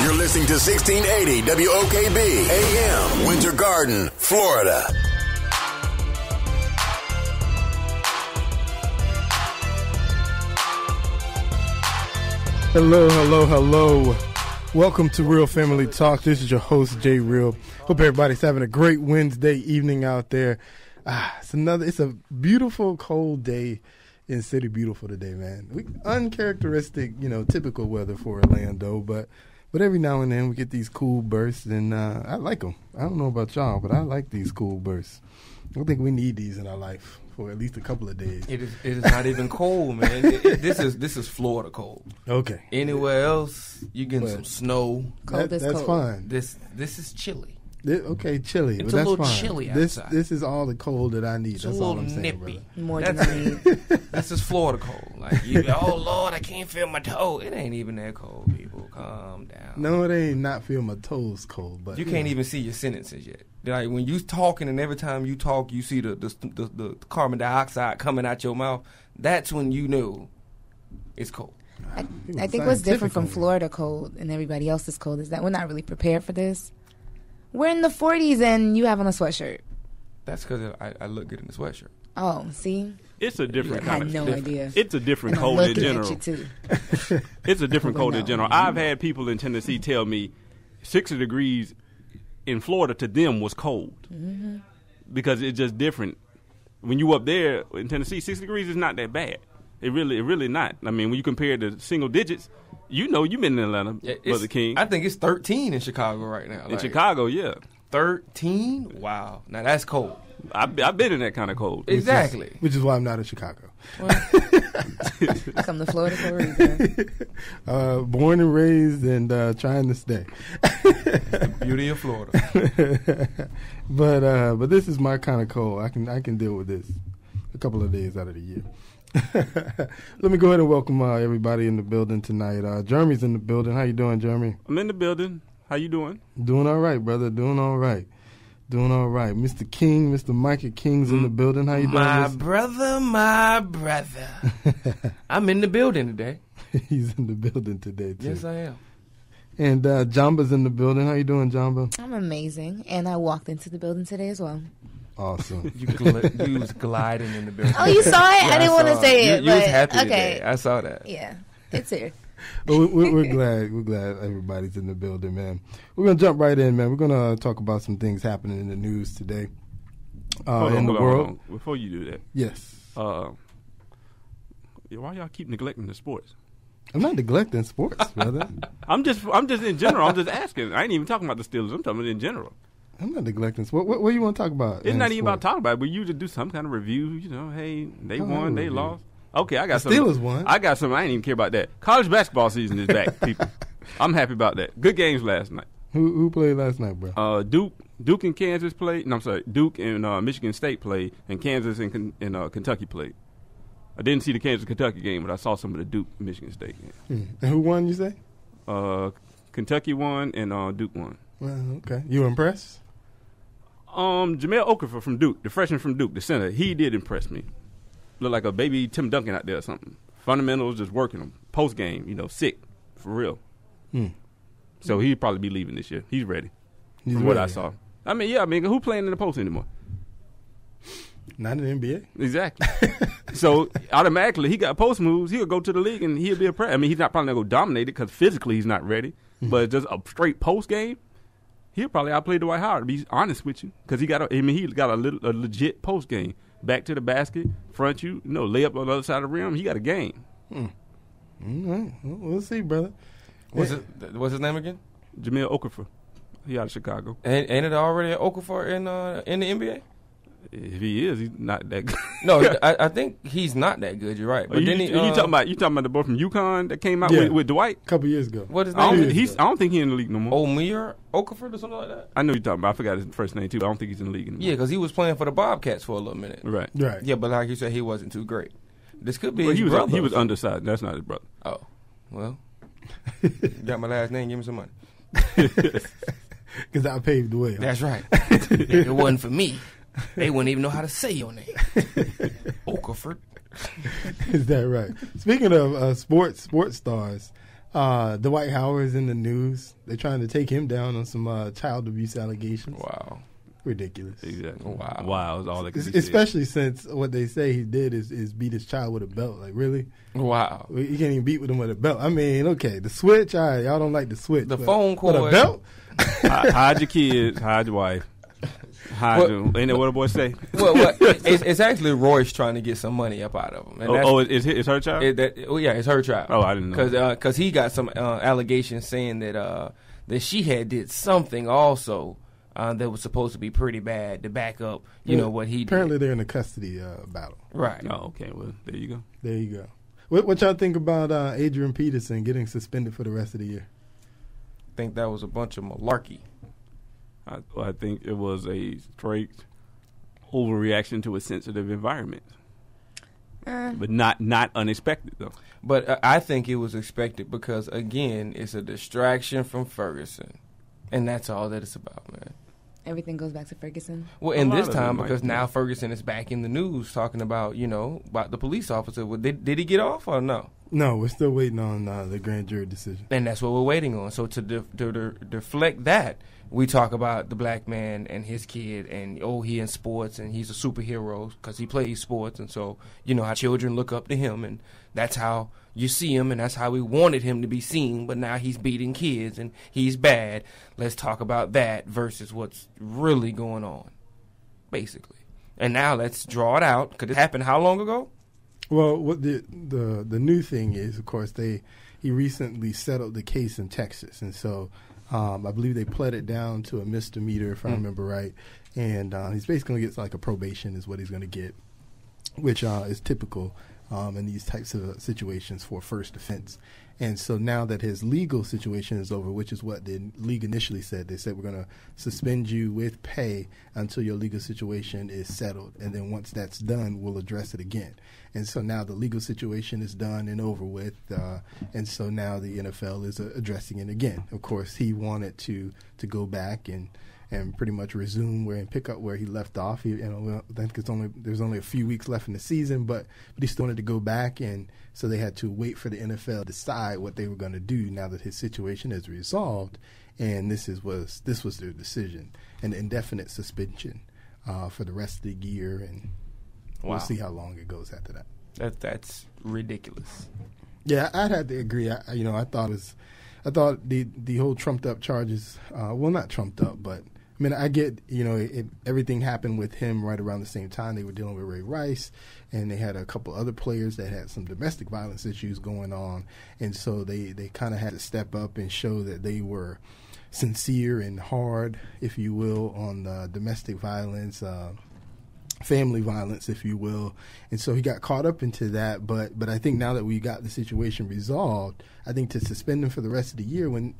You're listening to 1680 WOKB AM, Winter Garden, Florida. Hello, hello, hello. Welcome to Real Family Talk. This is your host, Jay Real. Hope everybody's having a great Wednesday evening out there. It's a beautiful, cold day in City Beautiful today, man. Uncharacteristic, typical weather for Orlando, but every now and then we get these cool bursts, and I like them. I don't know about y'all, but I like these cool bursts. I think we need these in our life for at least a couple of days. It is not even cold, man. This is Florida cold. Okay. Anywhere else, you getting some snow. That's cold. Fine. This is chilly. Okay, chilly. It's but a that's little fine. chilly outside. This is all the cold that I need. It's that's a all little I'm saying, nippy. brother. More than I need. This is Florida cold. Like, oh Lord, I can't feel my toe. It ain't even that cold, people. Calm down. No, it ain't not feel my toes cold, but you can't even see your sentences yet. Like when you talking, and every time you talk, you see the carbon dioxide coming out your mouth. That's when you know it's cold. I think what's different from Florida cold and everybody else's cold is that we're not really prepared for this. We're in the 40s and you have on a sweatshirt. That's because I look good in the sweatshirt. Oh, see? It's a different I kind had of no idea. It's a different And cold I'm in looking general. at you too. It's a different cold in No. general. I've had people in Tennessee tell me 60 degrees in Florida to them was cold because it's just different. When you up there in Tennessee, 60 degrees is not that bad. It really not. I mean, when you compare the single digits, you've been in Atlanta, Brother King. I think it's 13 in Chicago right now. In Chicago, yeah. 13? Wow. Now that's cold. I've been in that kind of cold. Exactly. Which is why I'm not in Chicago. I come to Florida for a reason. Born and raised and trying to stay. Beauty of Florida. But this is my kind of cold. I can deal with this a couple of days out of the year. Let me go ahead and welcome everybody in the building tonight. Jeremy's in the building. How you doing, Jeremy? I'm in the building. How you doing? Doing all right, brother. Doing all right. Mr. King, Mr. Micah King's in the building. How you doing, my Mr.? brother. I'm in the building today. He's in the building today, too. Yes, I am. And Jamba's in the building. How you doing, Jamba? I'm amazing. And I walked into the building today as well. Awesome. You was gliding in the building. Oh, you saw it? Yeah, I didn't want to say it. You but was happy okay. today. I saw that. Yeah, it's here. Well, we're glad. We're glad everybody's in the building, man. We're gonna jump right in, man. We're gonna talk about some things happening in the news today in the world. Before you do that, yes. Why y'all keep neglecting the sports? I'm not neglecting sports, brother. I'm just in general. I'm just asking. I ain't even talking about the Steelers. I'm talking about in general. I'm not neglecting sports. What do you want to talk about? It's not even about talking about it, but you just do some kind of review. Hey, they won, they lost. Okay, I got some. Steelers won. I got some. I ain't even care about that. College basketball season is back, people. I'm happy about that. Good games last night. Who played last night, bro? Duke and Kansas played. No, I'm sorry. Duke and Michigan State played, and Kansas and Kentucky played. I didn't see the Kansas-Kentucky game, but I saw some of the Duke-Michigan State game. And who won, you say? Kentucky won and Duke won. Well, okay. You were impressed? Jamel Okafor from Duke, the freshman from Duke, the center, he did impress me. Looked like a baby Tim Duncan out there or something. Fundamentals, just working them. Post game, sick, for real. So he'd probably be leaving this year. He's ready. From what I saw. Who playing in the post anymore? Not in the NBA. Exactly. So automatically, he got post moves. He'll go to the league and he'll be a player. He's not probably not going to dominate it because physically he's not ready. But just a straight post game, he'll probably outplay Dwight Howard. To be honest with you, because he got a legit post game. Back to the basket, front you, lay up on the other side of the rim. He got a game. All right, we'll see, brother. What's his name again? Jamel Okafor. He out of Chicago. Ain't it already Okafor in the NBA? If he is, he's not that good. No, I think he's not that good. You're right. But you talking about the boy from UConn that came out with Dwight a couple years ago? What is his name? I don't think he's in the league no more. Omir Okafor or something like that. I know you're talking about. I forgot his first name too. But I don't think he's in the league anymore. Yeah, because he was playing for the Bobcats for a little minute. Right. Yeah, but like you said, he wasn't too great. This could be his brother. He was undersized. That's not his brother. Oh, well, got my last name. Give me some money. Because I paved the way. That's right. If it wasn't for me, they wouldn't even know how to say your name. Okafor. Is that right? Speaking of sports stars, Dwight Howard's in the news. They're trying to take him down on some child abuse allegations. Wow. Ridiculous. Exactly. Wow. Wow. Is all that can be Especially since what they say he did is beat his child with a belt. Like, really? Wow. You can't even beat with him with a belt. I mean, okay, the switch, all right, y'all don't like the switch. The phone cord. But a belt? Hide your kids. Hide your wife. Hide them. Ain't that what a boy say? Well, it's actually Royce trying to get some money up out of him. And it's her child? It's her child. Oh, I didn't know. Because he got some allegations saying that she had did something also that was supposed to be pretty bad to back up, what he did. Apparently they're in a custody battle. Right. Oh, okay. Well, there you go. There you go. What y'all think about Adrian Peterson getting suspended for the rest of the year? I think that was a bunch of malarkey. I think it was a straight overreaction to a sensitive environment. But not unexpected, though. But I think it was expected because, again, it's a distraction from Ferguson. And that's all that it's about, man. Everything goes back to Ferguson. Well, and this time, because now Ferguson is back in the news talking about, about the police officer. Well, did he get off or no? No, we're still waiting on the grand jury decision. And that's what we're waiting on. So to deflect that, we talk about the black man and his kid and, he in sports and he's a superhero because he plays sports. And so, how children look up to him and that's how you see him and that's how we wanted him to be seen. But now he's beating kids and he's bad. Let's talk about that versus what's really going on, basically. And now let's draw it out. Could it happen how long ago? Well, what the new thing is, of course, he recently settled the case in Texas. And so I believe they pled it down to a misdemeanor, if I remember right. And he's basically going to get like a probation is what he's going to get, which is typical in these types of situations for first offense. And so now that his legal situation is over, which is what the league initially said, they said we're going to suspend you with pay until your legal situation is settled. And then once that's done, we'll address it again. And so now the legal situation is done and over with. And so now the NFL is addressing it again. Of course, he wanted to go back and pretty much resume and pick up where he left off. I think there's only a few weeks left in the season, but he still wanted to go back, and so they had to wait for the NFL to decide what they were going to do now that his situation is resolved. And this was their decision, an indefinite suspension for the rest of the year, and we'll see how long it goes after that. That's ridiculous. Yeah, I'd have to agree. I thought the whole trumped up charges, not trumped up, but I mean, I get, everything happened with him right around the same time. They were dealing with Ray Rice, and they had a couple other players that had some domestic violence issues going on. And so they kind of had to step up and show that they were sincere and hard, if you will, on domestic violence, family violence, if you will. And so he got caught up into that. But I think now that we got the situation resolved, I think to suspend him for the rest of the year when,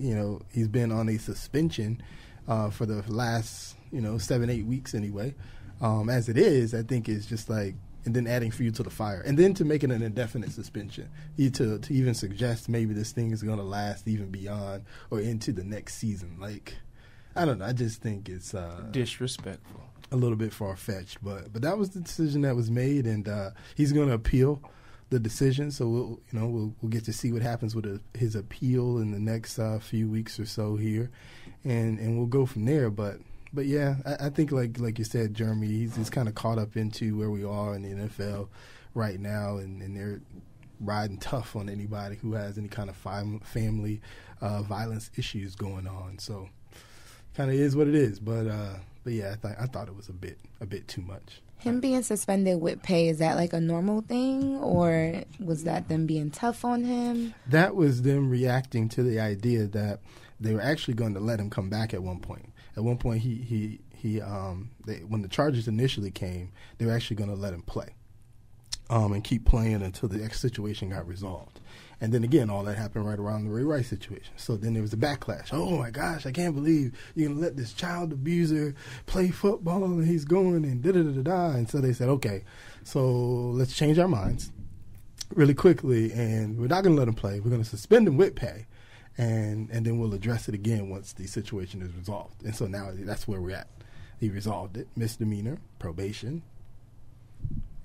he's been on a suspension for the last, 7-8 weeks anyway. As it is, I think it's just like, and then adding fuel to the fire. And then to make it an indefinite suspension, to even suggest maybe this thing is going to last even beyond or into the next season. Like, I don't know. I just think it's disrespectful. A little bit far-fetched. But that was the decision that was made, and he's going to appeal the decision. So we'll get to see what happens with his appeal in the next few weeks or so here. And we'll go from there. But yeah, I think like you said, Jeremy, he's kind of caught up into where we are in the NFL right now, and they're riding tough on anybody who has any kind of family violence issues going on. So kind of is what it is. But yeah, I thought it was a bit too much. Him being suspended with pay, is that like a normal thing, or was that them being tough on him? That was them reacting to the idea that they were actually going to let him come back at one point. At one point, when the charges initially came, they were actually going to let him play and keep playing until the situation got resolved. And then again, all that happened right around the Ray Rice situation. So then there was a backlash. Oh my gosh, I can't believe you're going to let this child abuser play football and he's going and da-da-da-da-da. And so they said, okay, so let's change our minds really quickly, and we're not going to let him play. We're going to suspend him with pay, and then we'll address it again once the situation is resolved. And so now that's where we're at. He resolved it, misdemeanor, probation,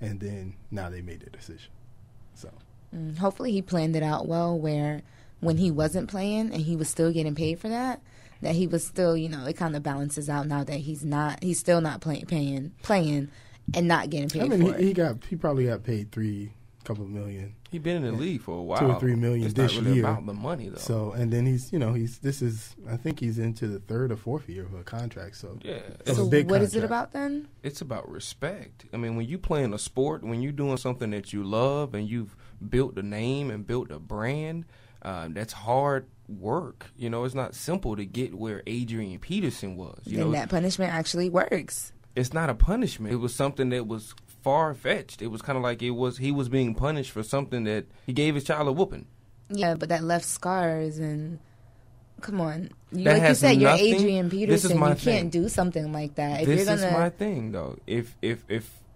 and then now they made their decision. So. Hopefully he planned it out well where when he wasn't playing and he was still getting paid for that, that he was still, it kind of balances out now that he's still not playing and not getting paid for it. He probably got paid couple million. He's been in the league for a while. 2 or 3 million it's this not really year. about the money though. So, and then I think he's into the 3rd or 4th year of a contract. So, yeah. So what contract. Is it about then? It's about respect. I mean, when you playing a sport, when you're doing something that you love and you've built a name and built a brand, that's hard work. It's not simple to get where Adrian Peterson was. And that punishment actually works. It's not a punishment. It was something that was far-fetched. It was kind of like he was being punished for something that he gave his child a whooping. Yeah, but that left scars and come on. Like you said, you're Adrian Peterson. You thing. Can't do something like that. Is my thing, though. If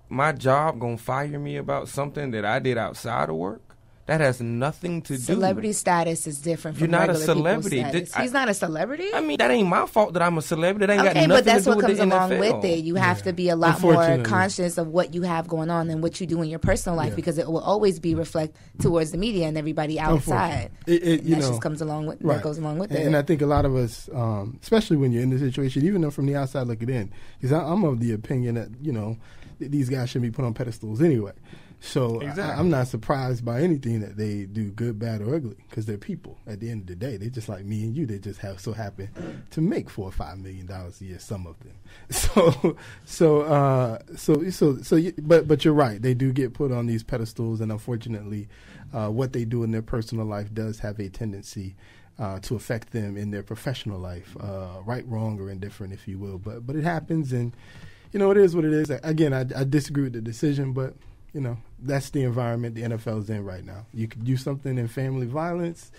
my job going to fire me about something that I did outside of work, that has nothing to do. Celebrity status is different from You're not a regular celebrity. people's status. He's not a celebrity? I mean, that ain't my fault that I'm a celebrity. That ain't got nothing but that's to do what with comes the along NFL. with it. You have to be a lot more conscious of what you have going on and what you do in your personal life because it will always be reflect towards the media and everybody outside. That just comes along with that goes along with it. And I think a lot of us, especially when you're in this situation, even though from the outside looking in, because I'm of the opinion that these guys shouldn't be put on pedestals anyway. So exactly. I'm not surprised by anything that they do, good, bad, or ugly, because they're people. At the end of the day, they're just like me and you. They just so happen to make $4 or $5 million a year. Some of them. But you're right. They do get put on these pedestals, and unfortunately, what they do in their personal life does have a tendency to affect them in their professional life, right, wrong, or indifferent, if you will. But it happens, and it is what it is. Again, I disagree with the decision, but. That's the environment the NFL is in right now. You could do something in family violence,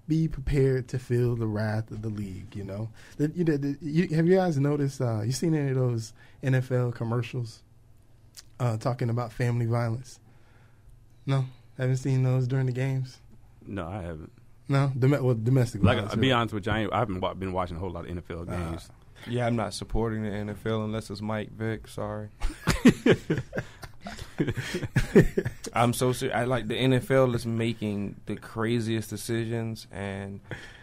be prepared to feel the wrath of the league, have you guys noticed, you seen any of those NFL commercials talking about family violence? No? Haven't seen those during the games? No, I haven't. No? Domestic violence. I'll be honest with you, I haven't been watching a whole lot of NFL games. Yeah, I'm not supporting the NFL unless it's Mike Vick. Sorry. I'm so serious. I like the NFL is making the craziest decisions, and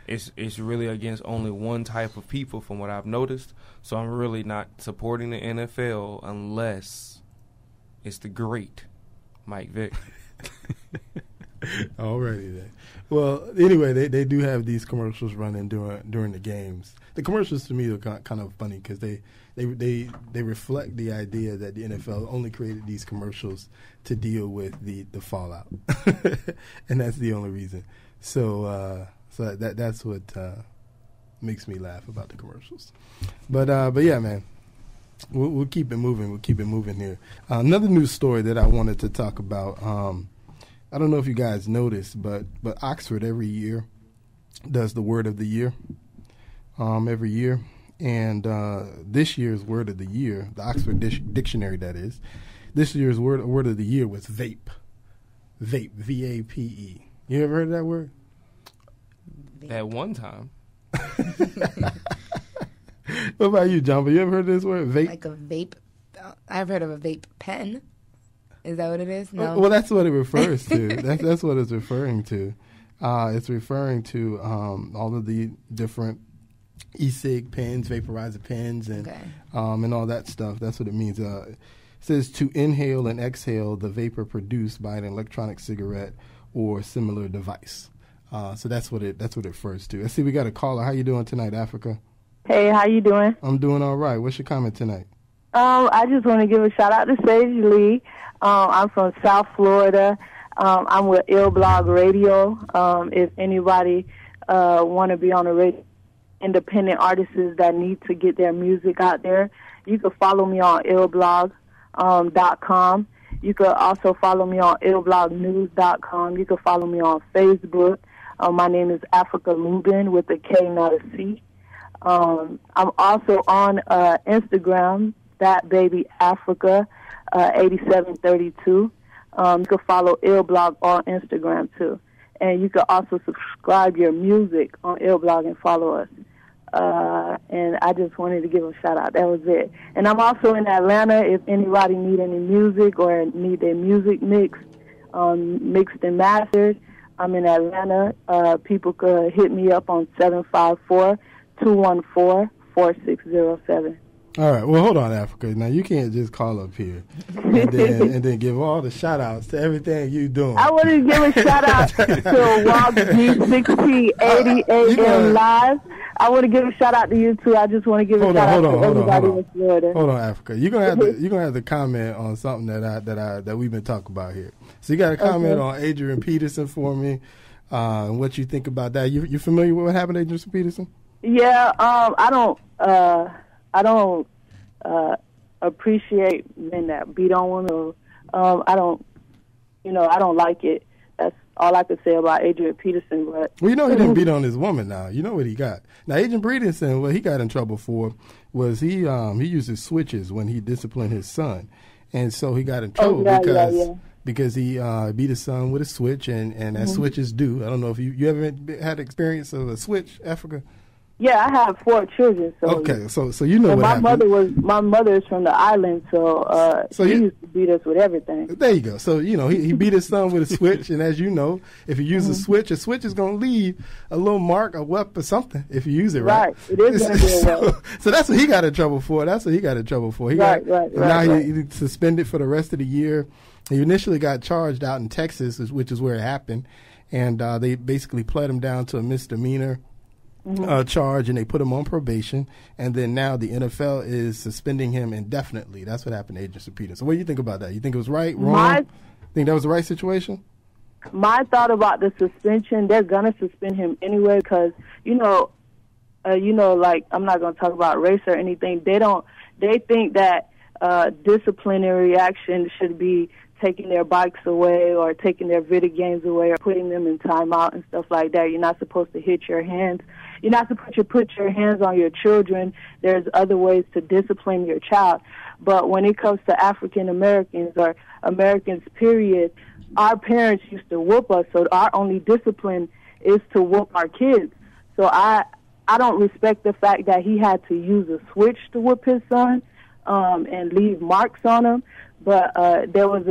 it's really against only one type of people from what I've noticed. So I'm really not supporting the NFL unless it's the great Mike Vick. Alrighty then. Well, anyway, they do have these commercials running during the games. The commercials to me are kind of funny because they reflect the idea that the NFL only created these commercials to deal with the fallout, and that's the only reason. So that's what makes me laugh about the commercials. But yeah, man. We'll keep it moving. We'll keep it moving here. Another news story that I wanted to talk about. I don't know if you guys noticed, but Oxford every year does the Word of the Year. Every year, and this year's Word of the Year, the Oxford Dictionary, that is, this year's word of the year was vape. Vape, V-A-P-E. You ever heard of that word? At one time. What about you, John? You ever heard of this word, vape? Like a vape. I've heard of a vape pen. Is that what it is? No. Well, that's what it refers to. That's what it's referring to. It's referring to all of the different e-cig pens, vaporizer pens, and all that stuff. That's what it means. It says to inhale and exhale the vapor produced by an electronic cigarette or similar device. So that's what it refers to. Let's see, we got a caller. How you doing tonight, Africa? Hey, how you doing? I'm doing all right. What's your comment tonight? I just want to give a shout out to Sage Lee. I'm from South Florida. I'm with Ill Blog Radio. If anybody want to be on the radio, independent artists that need to get their music out there, you can follow me on illblog.com. You can also follow me on illblognews.com. You can follow me on Facebook. My name is Africa Lubin with a K, not a C. I'm also on Instagram, That Baby Africa 8732. You can follow Illblog on Instagram too, and you can also subscribe your music on Illblog and follow us. And I just wanted to give a shout out. That was it. And I'm also in Atlanta. If anybody need any music or need their music mixed and mastered, I'm in Atlanta. People could hit me up on 754-214-4607. All right. Well, hold on, Africa. Now, you can't just call up here and then give all the shout-outs to everything you doing. I want to give a shout-out to Walk G1680 AM Live. I want to give a shout-out to you, too. I just want to give a shout-out to everybody in Florida. Hold on, Africa. You're gonna have to comment on something that we've been talking about here. So you got to comment on Adrian Peterson for me and what you think about that. You familiar with what happened to Adrian Peterson? Yeah, I don't appreciate men that beat on women. I don't like it. That's all I could say about Adrian Peterson. But well, he didn't beat on his woman. Now you know what he got. Now Adrian Peterson, what he got in trouble for was he uses switches when he disciplined his son, and so he got in trouble because he beat his son with a switch, and as switches do. I don't know if you ever had experience of a switch, Africa. Yeah, I have 4 children. So okay, so you know what happened. My mother is from the island, so he used to beat us with everything. There you go. So he beat his son with a switch, and as you know, if you use a switch is going to leave a little mark, a wep, or something if you use it right. Right, it is going to be a wep. So that's what he got in trouble for. Now he's suspended for the rest of the year. He initially got charged out in Texas, which is where it happened, and they basically pled him down to a misdemeanor charge, and they put him on probation, and then now the NFL is suspending him indefinitely. That's what happened to Adrian Peterson. So what do you think about that? You think it was right, wrong? Think that was the right situation? My thought about the suspension, they're gonna suspend him anyway because like I'm not gonna talk about race or anything. They think that disciplinary action should be taking their bikes away or taking their video games away or putting them in timeout and stuff like that. You're not supposed to hit your hands. You're not supposed to put your hands on your children. There's other ways to discipline your child. But when it comes to African Americans or Americans, period, our parents used to whoop us, so our only discipline is to whoop our kids. So I don't respect the fact that he had to use a switch to whoop his son and leave marks on him. But there's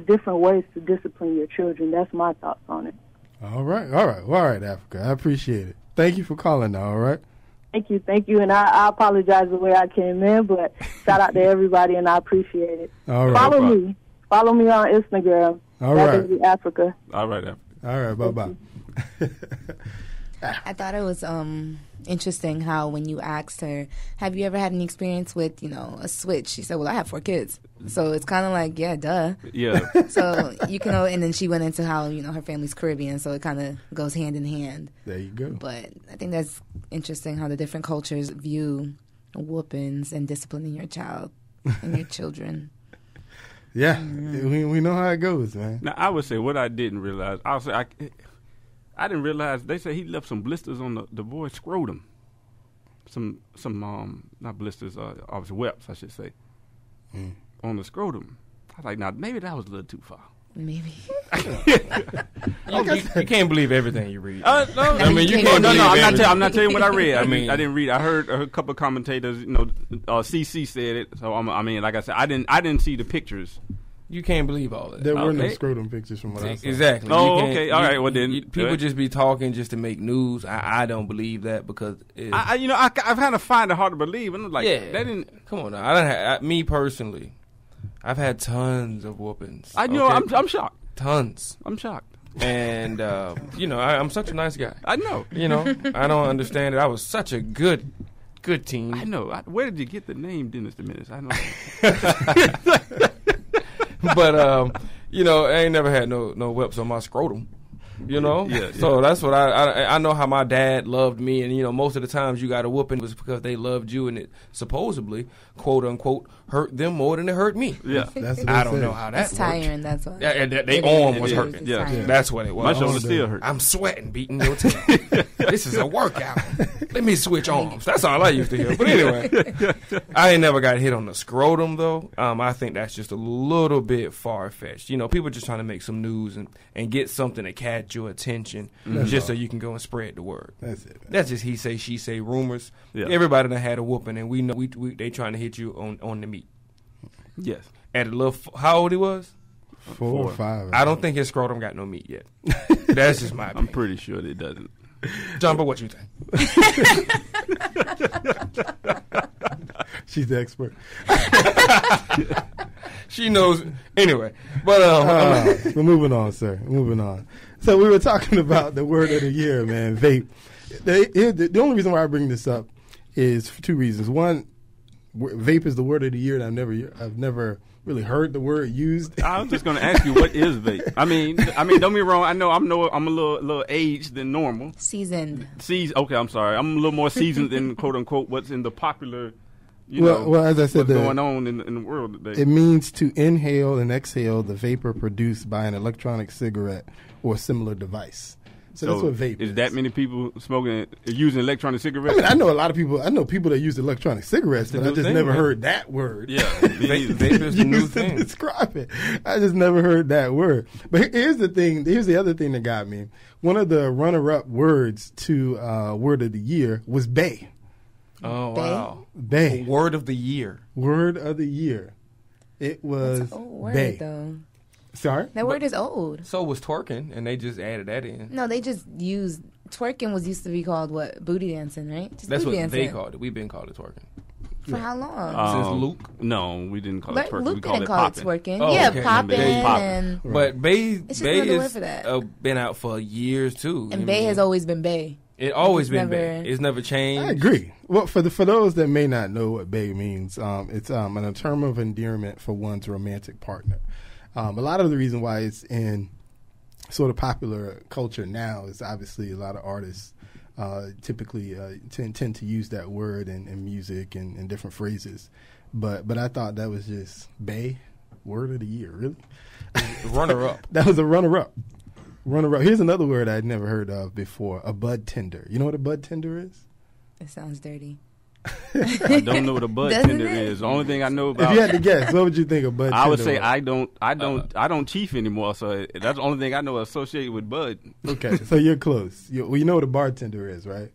different ways to discipline your children. That's my thoughts on it. All right, Africa. I appreciate it. Thank you for calling now, all right? Thank you. And I apologize the way I came in, but shout out to everybody, and I appreciate it. All right. Follow me on Instagram. All right. Africa. All right, Africa. All right, bye-bye. I thought it was interesting how when you asked her, have you ever had any experience with, a switch? She said, well, I have 4 kids. So it's kind of like, yeah, duh. Yeah. So, and then she went into how, her family's Caribbean, so it kind of goes hand in hand. There you go. But I think that's interesting how the different cultures view whoopings and disciplining your child and your children. Yeah, we know how it goes, man. Now, I would say what I didn't realize, I didn't realize they said he left some blisters on the boy's scrotum. Some not blisters, obviously webs, I should say, on the scrotum. I was like, now maybe that was a little too far. Maybe. You can't believe everything you read. No, I mean, you can't. I'm not telling you what I read. I didn't read. I heard a couple of commentators. CC said it. So like I said, I didn't see the pictures. You can't believe all that. There were no scrotum pictures from what I saw. Exactly. Oh, okay. All right. Well, then people just be talking just to make news. I don't believe that because I kind of find it hard to believe. And I'm like, yeah, that didn't. Come on now. Me personally, I've had tons of whoopings. I'm shocked. Tons. I'm shocked. And I'm such a nice guy. I know. I don't understand it. I was such a good teen. I know. Where did you get the name Dennis the Menace? I know. But I ain't never had no whelps on my scrotum. Yeah. So that's what I know how my dad loved me, and most of the times you got a whooping was because they loved you, and it supposedly, quote unquote, hurt them more than it hurt me. Yeah, I don't know how that worked. It's tiring. That's why. Their arm was hurting. Yeah, that's what it was. My shoulder still hurt. I'm sweating, beating your tail. This is a workout. Let me switch arms. That's all I used to hear. But anyway, I ain't never got hit on the scrotum though. I think that's just a little bit far fetched. People just trying to make some news and get something to catch your attention so you can go and spread the word. That's it. Man. That's just he say, she say rumors. Yeah. Everybody done had a whooping, and we know they trying to hit you on the meat. Yes. At how old he was? 4 or 5. I don't think his scrotum got no meat yet. That's just my opinion. I'm pretty sure it doesn't. John, but what you think? She's the expert. She knows. Anyway, but we're moving on, sir. Moving on. So we were talking about the word of the year, man, vape. The only reason why I bring this up is for 2 reasons. One, vape is the word of the year, and I've never really heard the word used. I was just going to ask you, what is vape? I mean, don't get me wrong. I know I'm a little aged than normal. Seasoned. Okay, I'm sorry. I'm a little more seasoned than quote unquote what's in the popular. Well, as I said, what's going on in the world today. It means to inhale and exhale the vapor produced by an electronic cigarette or similar device. So that's what vape is. Is that many people using electronic cigarettes? I mean, I know a lot of people. I know people that use electronic cigarettes, but I just never heard that word. Yeah, vape is the new thing. To describe it. I just never heard that word. But here's the thing. Here's the other thing that got me. One of the runner-up words to word of the year was "bay." Oh, wow. Bay. Word of the year. Word of the year. It was That's an old word, bay. though. Sorry? That word is old. So was twerking, and they just added that in. No, they just used twerking used to be called what? Booty dancing, right? Just That's booty what dancing. they called it. We've been called it twerking. For how long? Since Luke? No, we didn't call it twerking. Luke we called didn't it call popping. it twerking. Oh, Yeah, okay. popping. Popping. But Bay It's just Bay another word has for that. been out for years too. And Bay has always been Bay. It always It's been never- Bay. It's never changed. I agree. Well, for those that may not know what "bay" means, it's a term of endearment for one's romantic partner. A lot of the reason why it's in sort of popular culture now is obviously a lot of artists typically tend to use that word in music and different phrases. But I thought that was just "bay" word of the year. Really, Runner up. that was a runner-up. Runner-up. Here's another word I'd never heard of before: a bud tender. You know what a bud tender is? It sounds dirty. I don't know what a bud Doesn't tender it? is. The only thing I know If about. you had to guess, what would you think a bud tender I would say was? I don't chief anymore, so that's the only thing I know associated with bud. Okay, so you're close. You know what a bartender is, right?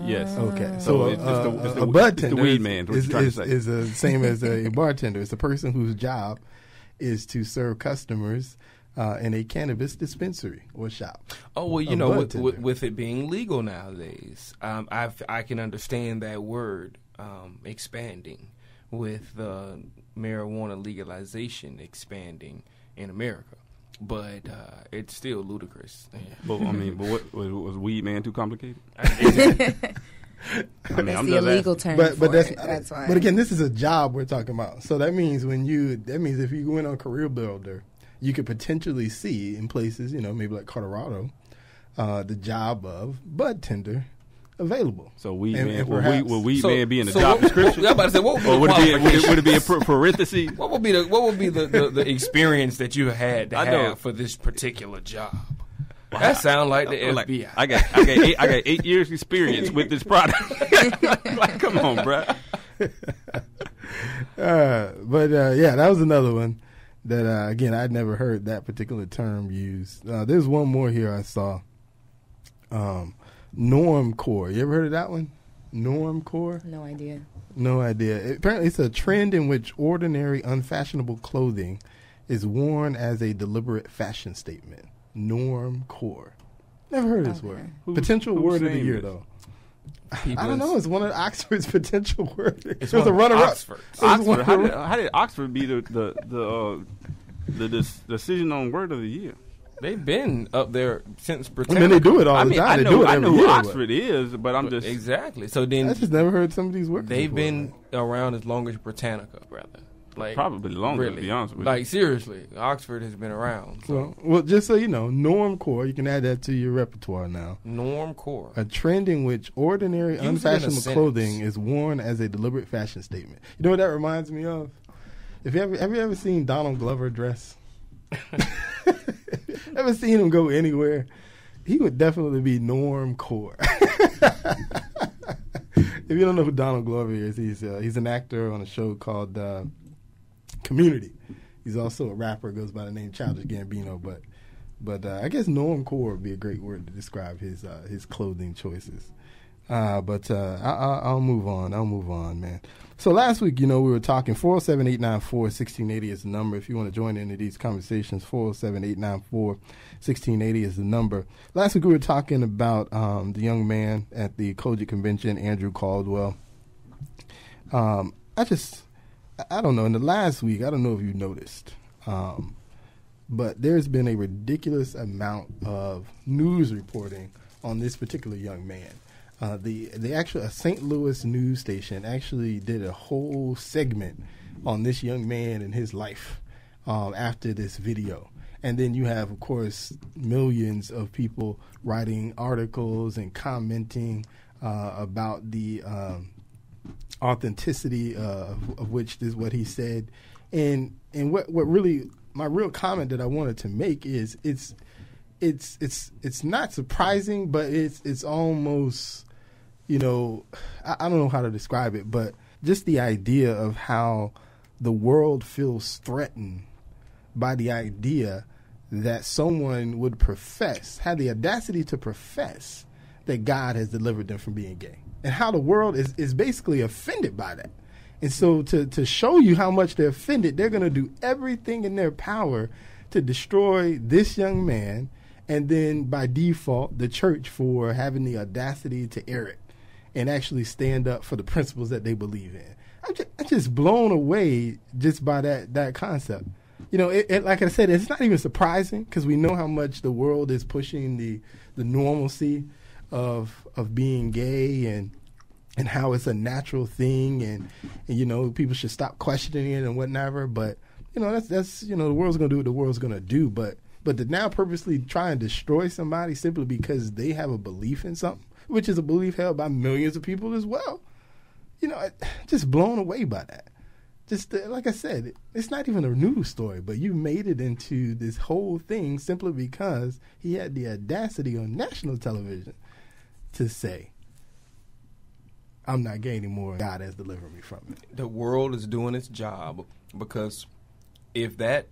Yes. Okay, So so it's the a bud it's the tender weed man, what you're trying to say. is the same as a bartender. It's a person whose job is to serve customers in a cannabis dispensary or shop. Oh well, you A know, bud tender. with it being legal nowadays, I can understand that word expanding with marijuana legalization expanding in America, but it's still ludicrous. But what was weed man too complicated? That's I'm the just illegal term. But for that's it. That's why. But again, this is a job we're talking about. So that means if you go in on Career Builder, you could potentially see in places, maybe like Colorado, the job of bud tender available. So weed And- man, and will perhaps- weed So- man be in the so job what- description? I'm about to say, what Or would qualifications? it be a parenthesis? What would be the experience that you had to I know. have for this particular job? That sound like the FBI. I got 8 years experience with this product. Like, come on, bruh. Yeah, that was another one that again I'd never heard that particular term used. There's one more here I saw. Normcore. You ever heard of that one? Normcore? No idea. No idea. Apparently, it's a trend in which ordinary, unfashionable clothing is worn as a deliberate fashion statement. Normcore. Never heard of this word. Potential who's word of the saying year, this? though. People I don't know. It's one of Oxford's potential words. It's It was one a of runner-up. Oxford's. It was one Oxford. of the- How did Oxford be the decision on word of the year? They've been up there since I Britannica. mean, they do it all I the mean, time. I They know, do it I every know who year, Oxford is, but I'm just Exactly. So I then just never heard some of these words. they've before, been man. around as long as Britannica, brother. Like probably longer. really. To be honest with you. Like seriously, Oxford has been around. So. Well, just so you know, normcore, you can add that to your repertoire now. Normcore. A trend in which ordinary, Use it in a unfashionable sentence. clothing is worn as a deliberate fashion statement. You know what that reminds me of? Have you ever seen Donald Glover dress? Ever seen him go anywhere? He would definitely be normcore. If you don't know who Donald Glover is, he's an actor on a show called Community. He's also a rapper, goes by the name Childish Gambino, but I guess normcore would be a great word to describe his clothing choices. But I'll move on. I'll move on, man. So last week, we were talking 407-894-1680 is the number. If you want to join into these conversations, 407-894-1680 is the number. Last week we were talking about the young man at the Kojic convention, Andrew Caldwell. I don't know. In the last week, I don't know if you noticed, but there's been a ridiculous amount of news reporting on this particular young man. A St. Louis news station actually did a whole segment on this young man and his life after this video. And then you have, of course, millions of people writing articles and commenting about the authenticity of which is what he said. And what really, my real comment that I wanted to make is it's not surprising, but it's almost, I don't know how to describe it, but just the idea of how the world feels threatened by the idea that someone would have the audacity to profess that God has delivered them from being gay, and how the world is basically offended by that. And so to show you how much they're offended, they're going to do everything in their power to destroy this young man, and then by default, the church for having the audacity to air it and actually stand up for the principles that they believe in. I'm just blown away just by that concept. Like I said, it's not even surprising because we know how much the world is pushing the normalcy of being gay and how it's a natural thing, and people should stop questioning it and whatever. But that's the world's gonna do what the world's gonna do. But to now purposely try and destroy somebody simply because they have a belief in something, which is a belief held by millions of people as well. Just blown away by that. Just like I said, it's not even a news story, but you made it into this whole thing simply because he had the audacity on national television to say, I'm not gay anymore. God has delivered me from it. The world is doing its job, because if that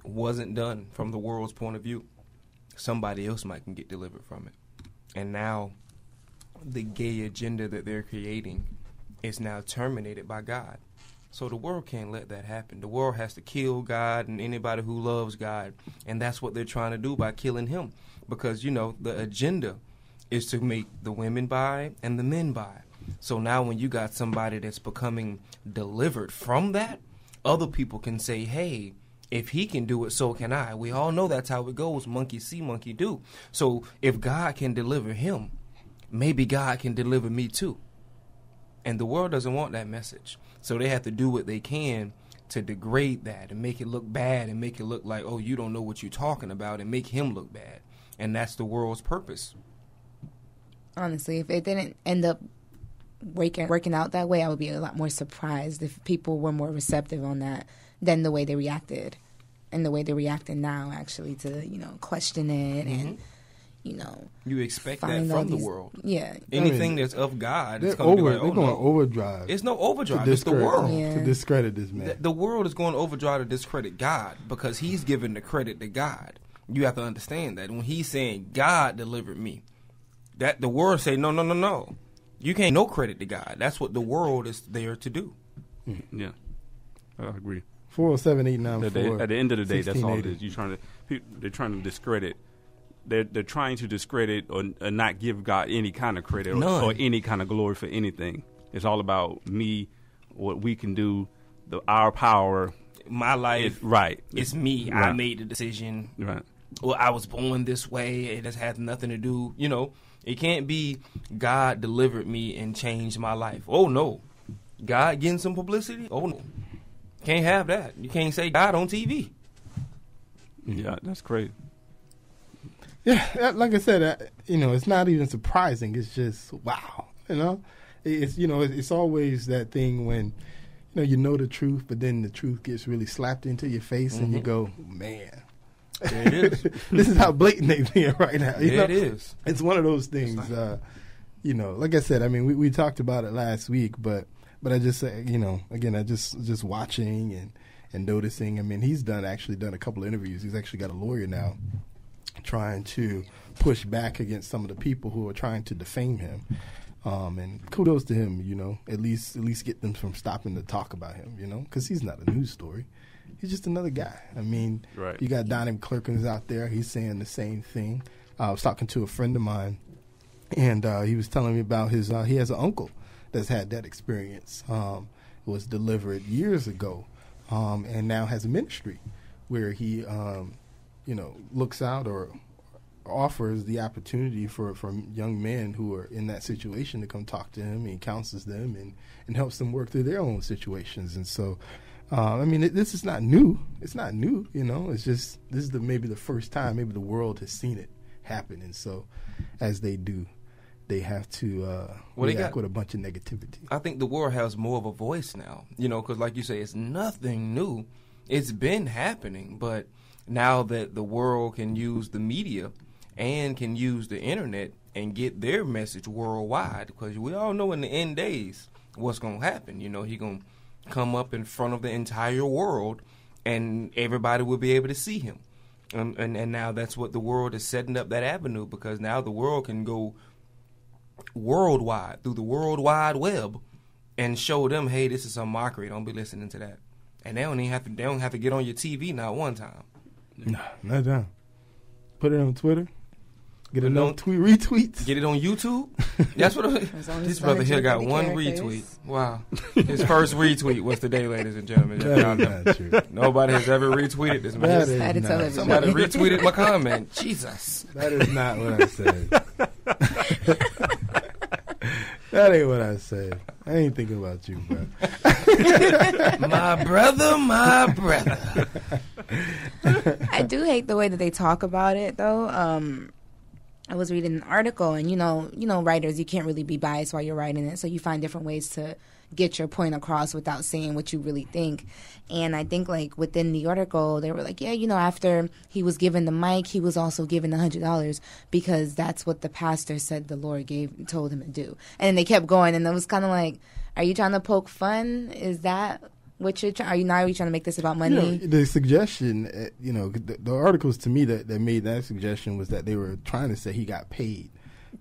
wasn't done from the world's point of view, somebody else might can get delivered from it. And now the gay agenda that they're creating is now terminated by God. So the world can't let that happen. The world has to kill God and anybody who loves God, and that's what they're trying to do by killing him. Because, the agenda is to make the women bi and the men bi. So now when you got somebody that's becoming delivered from that, other people can say, hey, if he can do it, so can I. We all know that's how it goes. Monkey see, monkey do. So if God can deliver him, maybe God can deliver me too. And the world doesn't want that message. So they have to do what they can to degrade that and make it look bad and make it look like, oh, you don't know what you're talking about, and make him look bad. And that's the world's purpose. Honestly, if it didn't end up working out that way, I would be a lot more surprised if people were more receptive on that than the way they reacted. And the way they're reacting now, actually, to, question it and, You expect that from the world. Yeah. Anything that's of God, it's going to be like, they're going overdrive. It's no overdrive. It's the world. Yeah. To discredit this man. The world is going overdrive to discredit God because he's giving the credit to God. You have to understand that. When he's saying, God delivered me, that the world say, no. You can't no credit to God. That's what the world is there to do. Yeah, I agree. 407-894. At the end of the day, that's all it is. They're trying to discredit. They're trying to discredit or not give God any kind of credit or any kind of glory for anything. It's all about me, what we can do, our power, my life. Right. It's me. Right. I made the decision. Right. Well, I was born this way. It just has nothing to do. It can't be God delivered me and changed my life. Oh, no. God getting some publicity? Oh, no. Can't have that. You can't say God on TV. Yeah, that's crazy. Yeah, like I said, it's not even surprising. It's just, wow. It's always that thing when, you know the truth, but then the truth gets really slapped into your face and you go, man. There it is. This is how blatant they're being right now. It is. It's one of those things, like I said, we talked about it last week, but I just, again, I just watching and noticing. He's actually done a couple of interviews. He's actually got a lawyer now trying to push back against some of the people who are trying to defame him. And kudos to him, you know, at least get them from stopping to talk about him, you know, because he's not a news story. He's just another guy. I mean, Right. You got Donnie McClurkin out there. He's saying the same thing. I was talking to a friend of mine, and he was telling me about his, he has an uncle that's had that experience. Was delivered years ago, and now has a ministry where he, you know, looks out or offers the opportunity for young men who are in that situation to come talk to him. He counsels them and helps them work through their own situations. And so, I mean, this is not new. It's not new, you know. It's just this is maybe the first time maybe the world has seen it happen. And so, as they do, they have to react with a bunch of negativity. I think the world has more of a voice now, you know, because like you say, it's nothing new. It's been happening, but now that the world can use the media and can use the internet and get their message worldwide, because we all know in the end days what's going to happen. You know, he's going to come up in front of the entire world and everybody will be able to see him. And now that's what the world is setting up, that avenue, because now the world can go worldwide through the World Wide Web and show them, hey, this is some mockery. Don't be listening to that. And they don't have to get on your TV not one time. No, not down. Put it on Twitter. Get it on retweets. Get it on YouTube. That's what this brother here got one retweet. Wow. His first retweet was today, ladies and gentlemen. That is not true. Nobody has ever retweeted this man. That is not. Somebody retweeted my comment. Jesus. That is not what I said. That ain't what I said. I ain't thinking about you, bro. My brother. I do hate the way that they talk about it, though. I was reading an article, and you know, writers, you can't really be biased while you're writing it, so you find different ways to get your point across without saying what you really think. And I think, like, within the article, they were like, yeah, you know, after he was given the mic, he was also given $100 because that's what the pastor said the Lord told him to do. And then they kept going, and it was kind of like, are you trying to poke fun? Is that what you're trying? Are you trying to make this about money? You know, the suggestion, you know, the articles to me that made that suggestion was that they were trying to say he got paid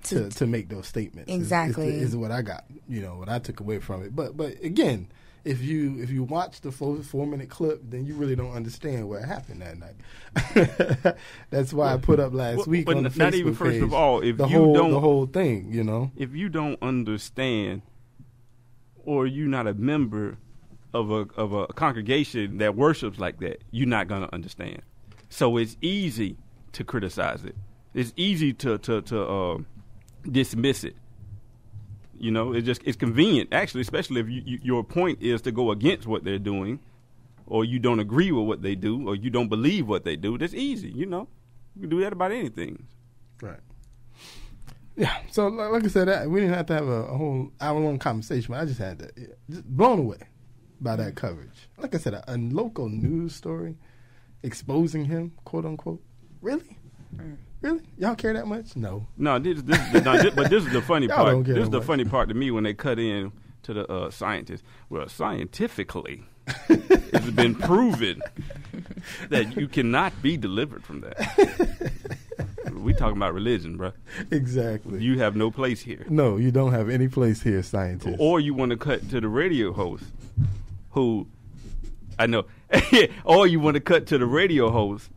to make those statements. Exactly, is what I got. You know, what I took away from it. But again, if you watch the 4-minute clip, then you really don't understand what happened that night. That's why I put up last week on the Facebook not even first page, of all, if the you don't the whole thing, you know, if you don't understand, or you're not a member of a congregation that worships like that, you're not gonna understand. So it's easy to criticize it. It's easy to dismiss it. You know, it's convenient, actually, especially if your point is to go against what they're doing, or you don't agree with what they do, or you don't believe what they do. That's easy, you know. You can do that about anything. Right. Yeah. So, like I said, we didn't have to have a whole hour-long conversation, but I just had to, just blown away by that coverage. Like I said, a local news story exposing him, quote unquote. Really? Really? Y'all care that much? No. No, but this is the funny Y'all don't part. care This is that the much. funny part to me when they cut in to the scientists. Well, scientifically, it's been proven that you cannot be delivered from that. We talking about religion, bro. Exactly. You have no place here. No, you don't have any place here, scientists. Or you want to cut to the radio host who, I know, or you want to cut to the radio host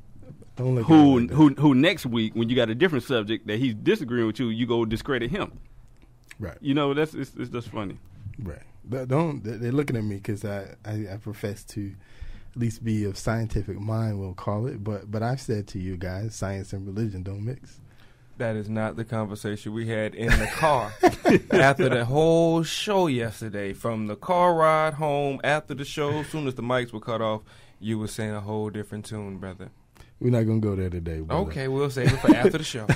Don't look at it like that. who next week when you got a different subject that he's disagreeing with you go discredit him. Right. You know, it's just funny. Right. They're looking at me because I profess to at least be of scientific mind, we'll call it. But I've said to you guys, science and religion don't mix. That is not the conversation we had in the car after the whole show yesterday. From the car ride home after the show, as soon as the mics were cut off, you were saying a whole different tune, brother. We're not going to go there today, brother. Okay, we'll save it for after the show.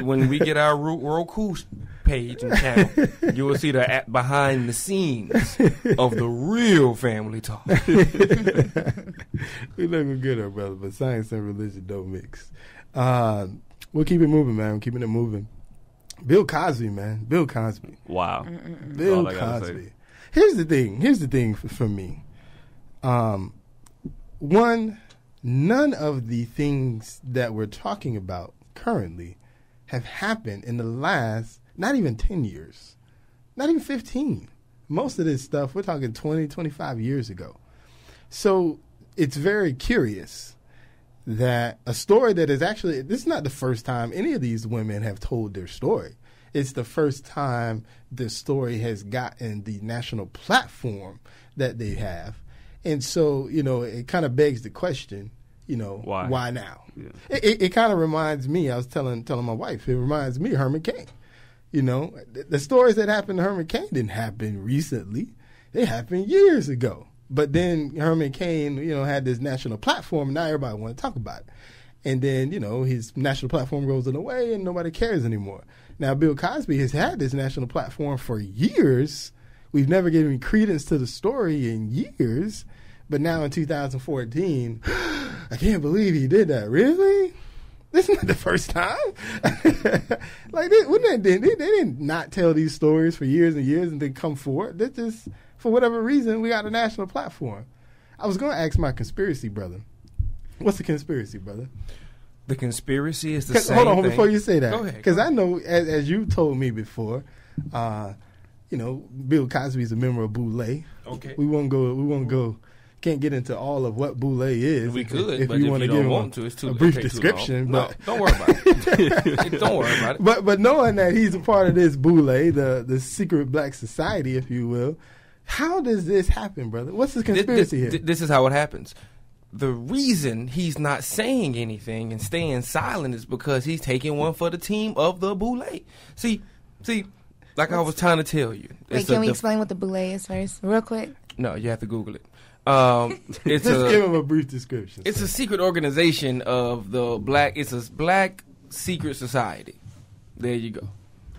When we get our Roku page and channel, you will see the behind the scenes of the real family talk. We're not going to get there, brother, but science and religion don't mix. We'll keep it moving, man. We're keeping it moving. Bill Cosby, man. Bill Cosby. Wow. Bill all I gotta Cosby. say. Here's the thing for me. One, none of the things that we're talking about currently have happened in the last not even 10 years, not even 15. Most of this stuff, we're talking 20, 25 years ago. So it's very curious that a story that is actually, this is not the first time any of these women have told their story. It's the first time the story has gotten the national platform that they have. And so, it kind of begs the question, why now? Yeah. It kind of reminds me, I was telling my wife, it reminds me of Herman Cain. The stories that happened to Herman Cain didn't happen recently. They happened years ago. But then Herman Cain, had this national platform, and now everybody want to talk about it. And then, his national platform goes away and nobody cares anymore. Now, Bill Cosby has had this national platform for years. We've never given credence to the story in years. But now in 2014, I can't believe he did that. Really? This is not the first time. They didn't not tell these stories for years and years and then come forward. They just, for whatever reason, we got a national platform. I was going to ask my conspiracy brother. What's the conspiracy, brother? The conspiracy is the same Hold on, thing. before you say that. Go ahead. Because I know, as you told me before, Bill Cosby's a member of Boulay. Okay. We won't go. Can't get into all of what Boulay is. We could, if but you if want you to give don't want to, it's too a brief too description. long. But No, don't worry about it. Don't worry about it. But knowing that he's a part of this Boulay, the secret black society, if you will, how does this happen, brother? What's the conspiracy here? This is how it happens. The reason he's not saying anything and staying silent is because he's taking one for the team of the Boulay. See, I was trying to tell you. Wait, can we explain what the Boulay is first, real quick? No, you have to Google it. Just give him a brief description. It's a secret organization of the black. It's a black secret society. There you go.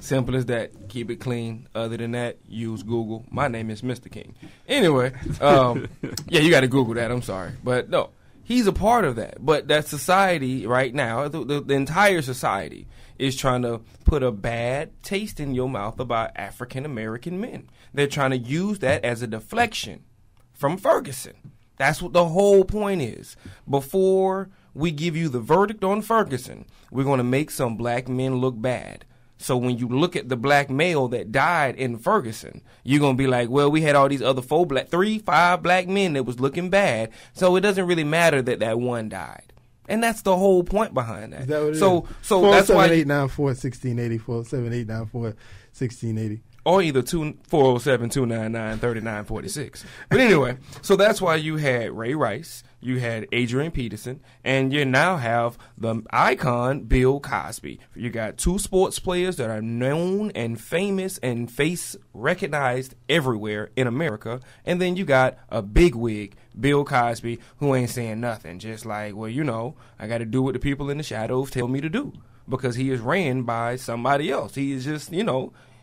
Simple as that. Keep it clean. Other than that, use Google. My name is Mr. King. Anyway, yeah, you got to Google that. I'm sorry, but no, he's a part of that. But that society right now, the entire society is trying to put a bad taste in your mouth about African American men. They're trying to use that as a deflection from Ferguson. That's what the whole point is. Before we give you the verdict on Ferguson, we're going to make some black men look bad. So when you look at the black male that died in Ferguson, you're going to be like, well, we had all these other 5 black men that was looking bad. So it doesn't really matter that one died. And that's the whole point behind that. Is that what it so is? So that's why 47894-1680, 47894-1680. Or either 407-299-3946. But anyway, so that's why you had Ray Rice, you had Adrian Peterson, and you now have the icon Bill Cosby. You got 2 sports players that are known and famous and face recognized everywhere in America, and then you got a bigwig, Bill Cosby, who ain't saying nothing. Just like, well, I got to do what the people in the shadows tell me to do because he is ran by somebody else. He is just,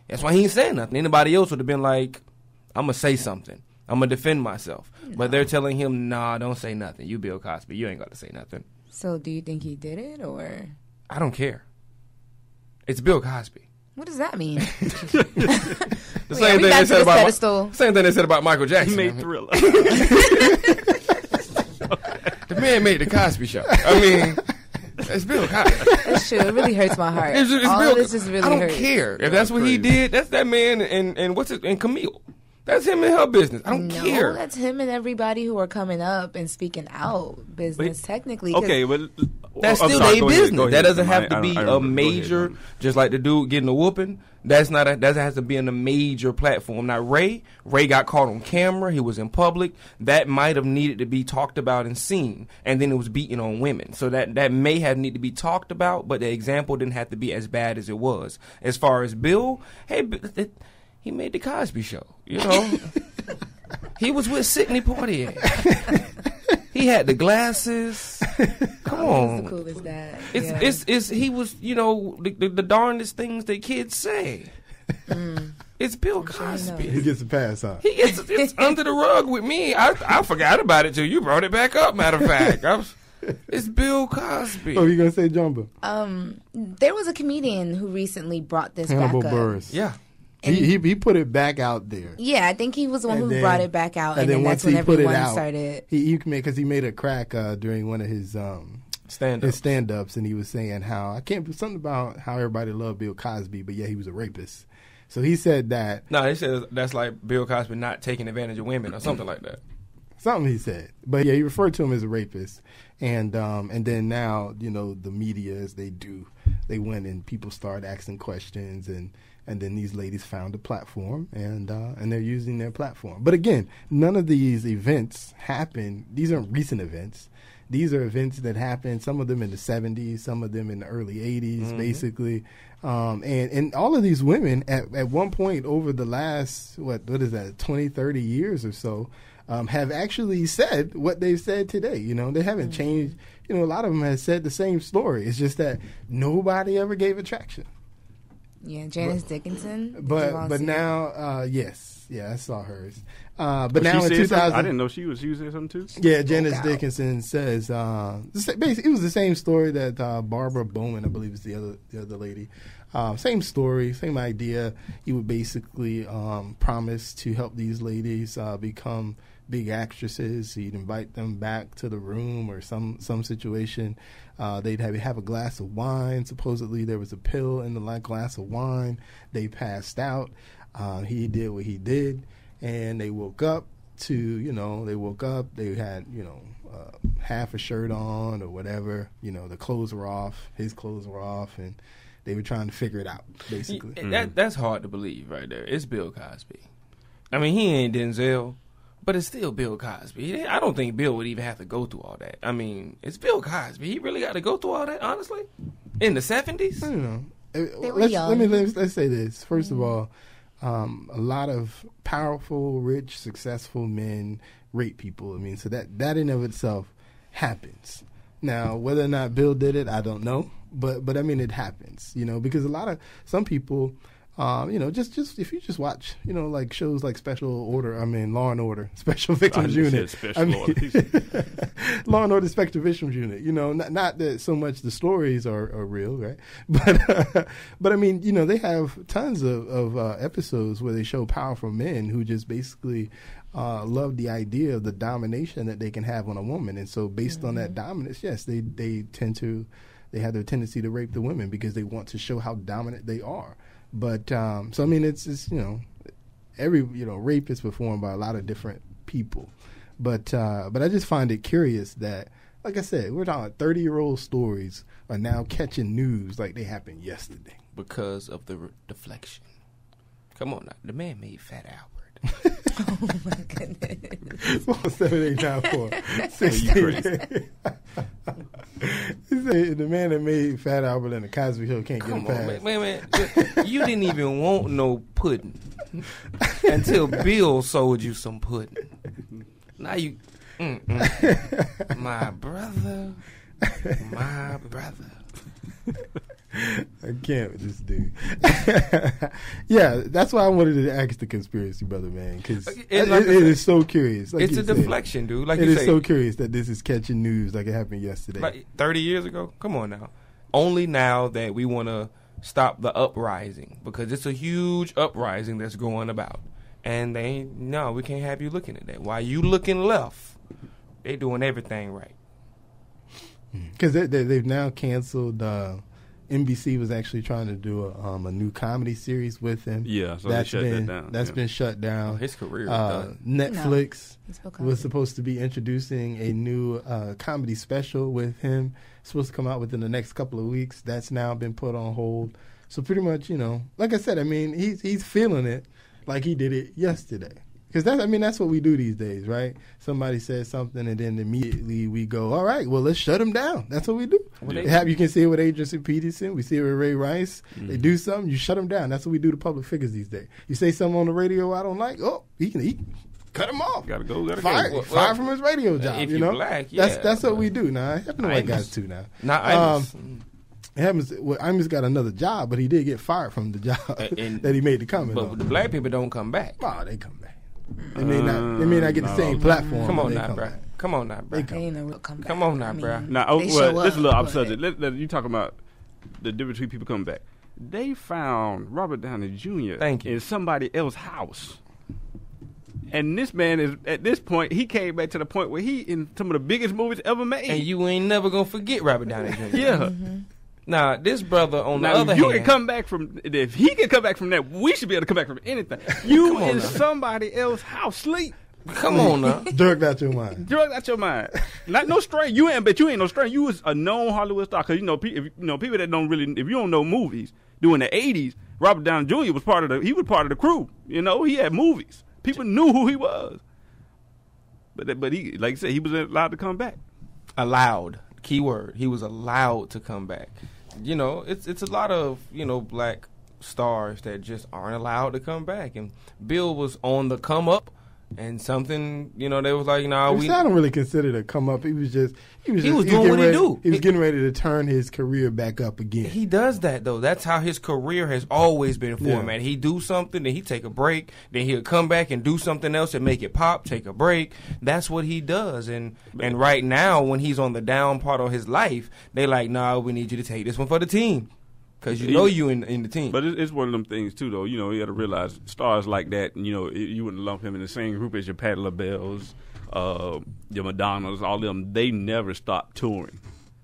that's why he ain't saying nothing. Anybody else would have been like, I'm going to say something. I'm going to defend myself. No. But they're telling him, nah, don't say nothing. You Bill Cosby. You ain't got to say nothing. So do you think he did it or? I don't care. It's Bill Cosby. What does that mean? The same thing they said about Michael Jackson. He made Thriller. The man made the Cosby Show. I mean, it's Bill Cosby. That's true. It really hurts my heart. It's All Bill, of this just really hurts. I don't care. If that's what he did, that's that man and Camille. That's him and her business. I don't care. That's him and everybody who are coming up and speaking out business, technically. Okay, but that's still their business. That doesn't have to be a major, just like the dude getting a whooping. That has to be on a major platform. Now, Ray got caught on camera. He was in public. That might have needed to be talked about and seen. And then it was beating on women. So that may have needed to be talked about, but the example didn't have to be as bad as it was. As far as Bill, he made the Cosby Show, He was with Sidney Poitier. He had the glasses. Come on. He's the coolest dad. He was, the darndest things that kids say. It's Bill Cosby. He gets a pass, huh? It's under the rug with me. I forgot about it till you brought it back up, matter of fact. It's Bill Cosby. Oh, you going to say Jumbo? There was a comedian who recently brought this back up. Burris. Yeah. He put it back out there. Yeah, I think he was the one who brought it back out, and then that's when everyone started. Because he made a crack during one of his stand-ups, and he was saying how something about how everybody loved Bill Cosby, but yeah, he was a rapist. So he said that. No, he said that's like Bill Cosby not taking advantage of women or something like that. Something he said, but yeah, he referred to him as a rapist, and then now the media, as they do, they went and people started asking questions, and then these ladies found a platform, and they're using their platform. But again, none of these events happen. These aren't recent events. These are events that happened. Some of them in the 70s, some of them in the early 80s, basically, and all of these women at one point over the last what is that 20, 30 years or so. Have actually said what they've said today. They haven't changed. A lot of them have said the same story. It's just that nobody ever gave it traction. Yeah, Janice Dickinson. But now, yes. Yeah, I saw hers. But now in 2000, I didn't know she was saying something too. Yeah, Janice Dickinson says basically it was the same story that Barbara Bowman, I believe, is the other lady. Same story, same idea. He would basically promise to help these ladies become big actresses. He'd invite them back to the room or some situation. They'd have a glass of wine. Supposedly there was a pill in the glass of wine. They passed out. He did what he did, and they woke up. They had half a shirt on or whatever. The clothes were off. His clothes were off, and they were trying to figure it out, basically. That's hard to believe right there. It's Bill Cosby. I mean, he ain't Denzel, but it's still Bill Cosby. I don't think Bill would even have to go through all that. I mean, it's Bill Cosby. He really got to go through all that, honestly? In the 70s? I don't know. Let's say this. First of all, a lot of powerful, rich, successful men rape people. I mean, so that in of itself happens. Now, whether or not Bill did it, I don't know. But I mean, it happens, because some people, just if you just watch, like shows like Law and Order, Special Victims Unit. Law and Order, Special Victims Unit. Not that so much the stories are real, right? But I mean, they have tons of episodes where they show powerful men who just basically love the idea of the domination that they can have on a woman, and so based on that dominance, yes, they have their tendency to rape the women because they want to show how dominant they are. But so I mean, it's every rape is performed by a lot of different people. But I just find it curious that, like I said, we're talking 30-year-old stories are now catching news like they happened yesterday because of the deflection. Come on now, the man made Fat Albert. Oh my goodness. 7894 16. He said the man that made Fat Albert and the Cosby Show can't get a pass. Man, you didn't even want no pudding until Bill sold you some pudding. Now you, my brother. I can't with this dude. Yeah, that's why I wanted to ask the conspiracy brother, man, because it is so curious. Like it's a deflection, dude. Like it is so curious that this is catching news like it happened yesterday. Like 30 years ago? Come on now. Only now that we want to stop the uprising, because it's a huge uprising that's going about. And we can't have you looking at that. While you looking left, they doing everything right. Because they've now canceled. NBC was actually trying to do a new comedy series with him. Yeah, so they shut that down. That's been shut down. His career is done. Netflix was supposed to be introducing a new comedy special with him. It's supposed to come out within the next couple of weeks. That's now been put on hold. So pretty much, like I said, I mean, he's feeling it like he did it yesterday. Because that's what we do these days, right? Somebody says something, and then immediately we go, all right, well, let's shut him down. That's what we do. You can see it with Adrian Peterson. We see it with Ray Rice. Mm-hmm. They do something, you shut them down. That's what we do to public figures these days. You say something on the radio I don't like, he can cut him off. Gotta go. Fire from his radio job. If you're black, that's what we do now. It happens to white guys too now. It happens. Well, Imus got another job, but he did get fired from the job that he made the comment. But the black people don't come back. Oh, they come back. They may not get the same platform. Come on now, bro. Come on now, bro. Come on now, bro. Now, this is a little off subject. You talking about the difference between people coming back. They found Robert Downey Jr. in somebody else's house. And this man is, at this point, he came back to the point where he in some of the biggest movies ever made. And you ain't never going to forget Robert Downey Jr. Yeah. Mm-hmm. Now, this brother, on Now, the other if you hand... can come back from, if he can come back from that, we should be able to come back from anything. You in somebody else's house sleep. Come on now. Drugged out your mind. Drugged out your mind. Not no strain. You ain't no strain. You was a known Hollywood star. Because, people that don't really, if you don't know movies, during the 80s, Robert Downey Jr. was part of the crew. He had movies. People knew who he was. But he, like I said, he was allowed to come back. Allowed. Keyword. He was allowed to come back. It's a lot of, black stars that just aren't allowed to come back. And Bill was on the come up. And something, they was like, nah, I don't really consider it a come up. He was doing what he do. He was getting ready to turn his career back up again. He does that, though. That's how his career has always been formatted. He do something, then he take a break, then he'll come back and do something else and make it pop, take a break. That's what he does. And right now, when he's on the down part of his life, they like, nah, we need you to take this one for the team. Because you in the team. But it's one of them things, too, though. You got to realize stars like that, you wouldn't lump him in the same group as your Patti LaBelle's, your Madonnas, all them. They never stop touring.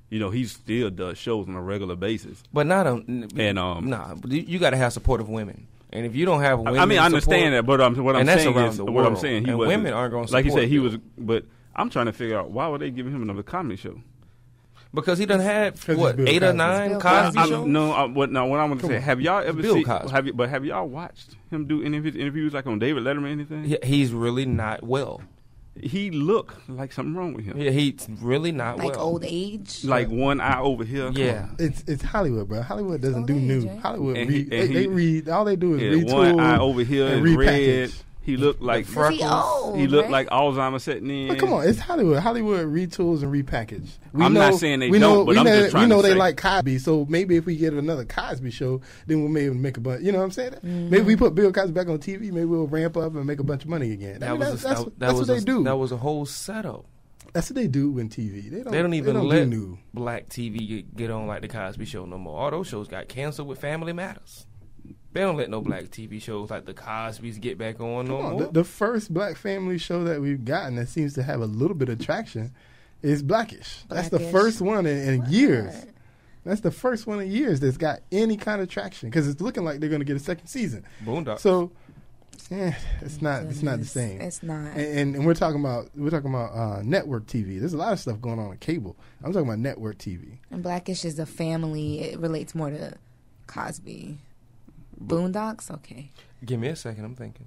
He still does shows on a regular basis. But you got to have supportive women. And if you don't have women I understand that, but what I'm saying, he wasn't. Women aren't going to support. Like you said, he was, but I'm trying to figure out, why were they giving him another comedy show? Because he done had 8 or 9 Cosby shows. What I want to say, have y'all ever Bill seen? Cosby. Have y'all watched him do any of his interviews, like on David Letterman or anything? He's really not well. He look like something wrong with him. Yeah, he's really not well. Like old age. Like one eye over here. Yeah, it's Hollywood, bro. Hollywood doesn't do new. Right? Hollywood they read. All they do is retool. One eye over here and is repackage. red. He looked like freckles. He looked like Alzheimer's setting in. But come on, it's Hollywood. Hollywood retools and repackage. I'm not saying they don't, but I'm just trying to say. We know they like Cosby, so maybe if we get another Cosby show, then we'll maybe make a bunch. You know what I'm saying? Mm-hmm. Maybe we put Bill Cosby back on TV, maybe we'll ramp up and make a bunch of money again. That's what they do. That was a whole setup. That's what they do in TV. They don't even let black TV get on like the Cosby Show no more. All those shows got canceled with Family Matters. They don't let no black TV shows like the Cosbys get back on no more. The first black family show that we've gotten that seems to have a little bit of traction is Blackish. That's the first one in years. That's the first one in years that's got any kind of traction because it's looking like they're going to get a second season. Boondocks. So, it's not the same. It's not. And we're talking about network TV. There's a lot of stuff going on cable. I'm talking about network TV. And Blackish is a family. It relates more to Cosby. Boondocks? Okay. Give me a second. I'm thinking.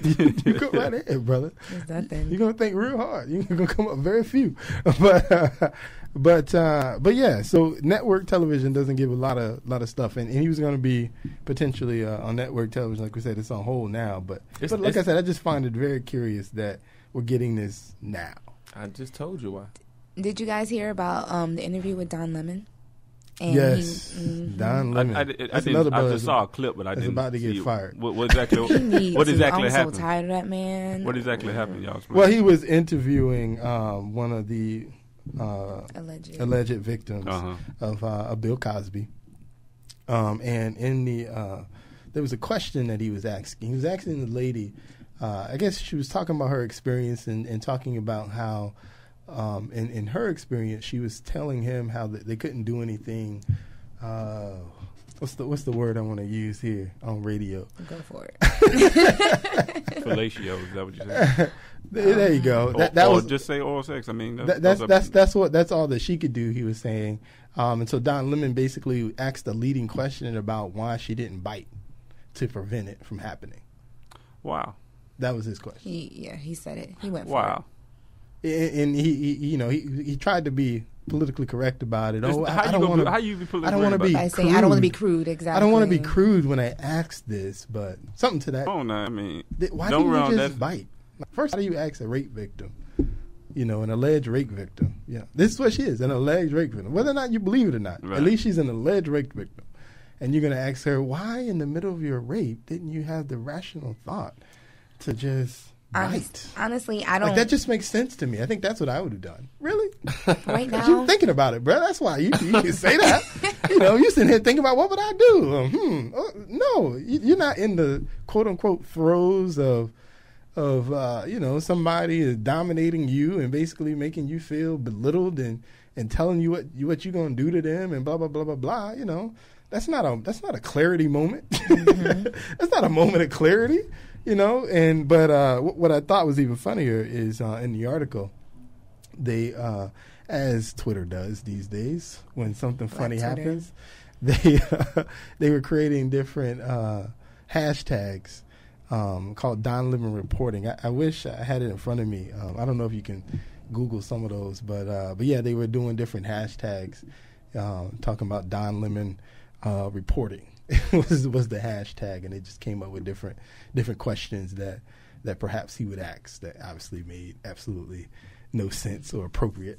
You go right ahead, brother. There's nothing. You're gonna think real hard. You're gonna come up very few, but yeah. So network television doesn't give a lot of stuff, and he was gonna be potentially on network television. Like we said, it's on hold now. But like I said, I just find it very curious that we're getting this now. I just told you why. Did you guys hear about the interview with Don Lemon? And yes, Don Lemon. I just saw a clip, but I didn't. About to get fired. What exactly I'm happened? So tired of that man. What exactly happened, y'all? Well, he was interviewing one of the alleged victims of Bill Cosby, and in the there was a question that he was asking. He was asking the lady. I guess she was talking about her experience and talking about how. In her experience, she was telling him how they couldn't do anything. What's the word I want to use here on radio? Go for it. Fellatio, is that what you said? There you go. Just say oral sex. I mean, that's all that she could do. He was saying, and so Don Lemon basically asked a leading question about why she didn't bite to prevent it from happening. Wow, that was his question. He said it. He went for wow. it. And he tried to be politically correct about it. How you be politically I don't want to be by saying I don't want to be crude. Exactly. I don't want to be crude when I ask this, but something to that. Oh no, I mean, why don't you just bite? First, how do you ask a rape victim? An alleged rape victim. Yeah, this is what she is, an alleged rape victim. Whether or not you believe it or not, right. At least she's an alleged rape victim. And you're going to ask her, why in the middle of your rape didn't you have the rational thought to just bite? Honestly, I don't. That just makes sense to me. I think that's what I would have done. Really? Right now? You're thinking about it, bro. That's why you can say that. You sitting here thinking about what would I do? No, you're not in the quote unquote throes of somebody is dominating you and basically making you feel belittled and telling you what you're gonna do to them and blah blah blah blah blah. That's not a clarity moment. Mm-hmm. That's not a moment of clarity. But what I thought was even funnier is in the article, they as Twitter does these days, when something funny happens, they were creating different hashtags called Don Lemon Reporting. I wish I had it in front of me. I don't know if you can Google some of those, but yeah, they were doing different hashtags talking about Don Lemon reporting was the hashtag, and it just came up with different questions that perhaps he would ask that obviously made absolutely no sense or appropriate.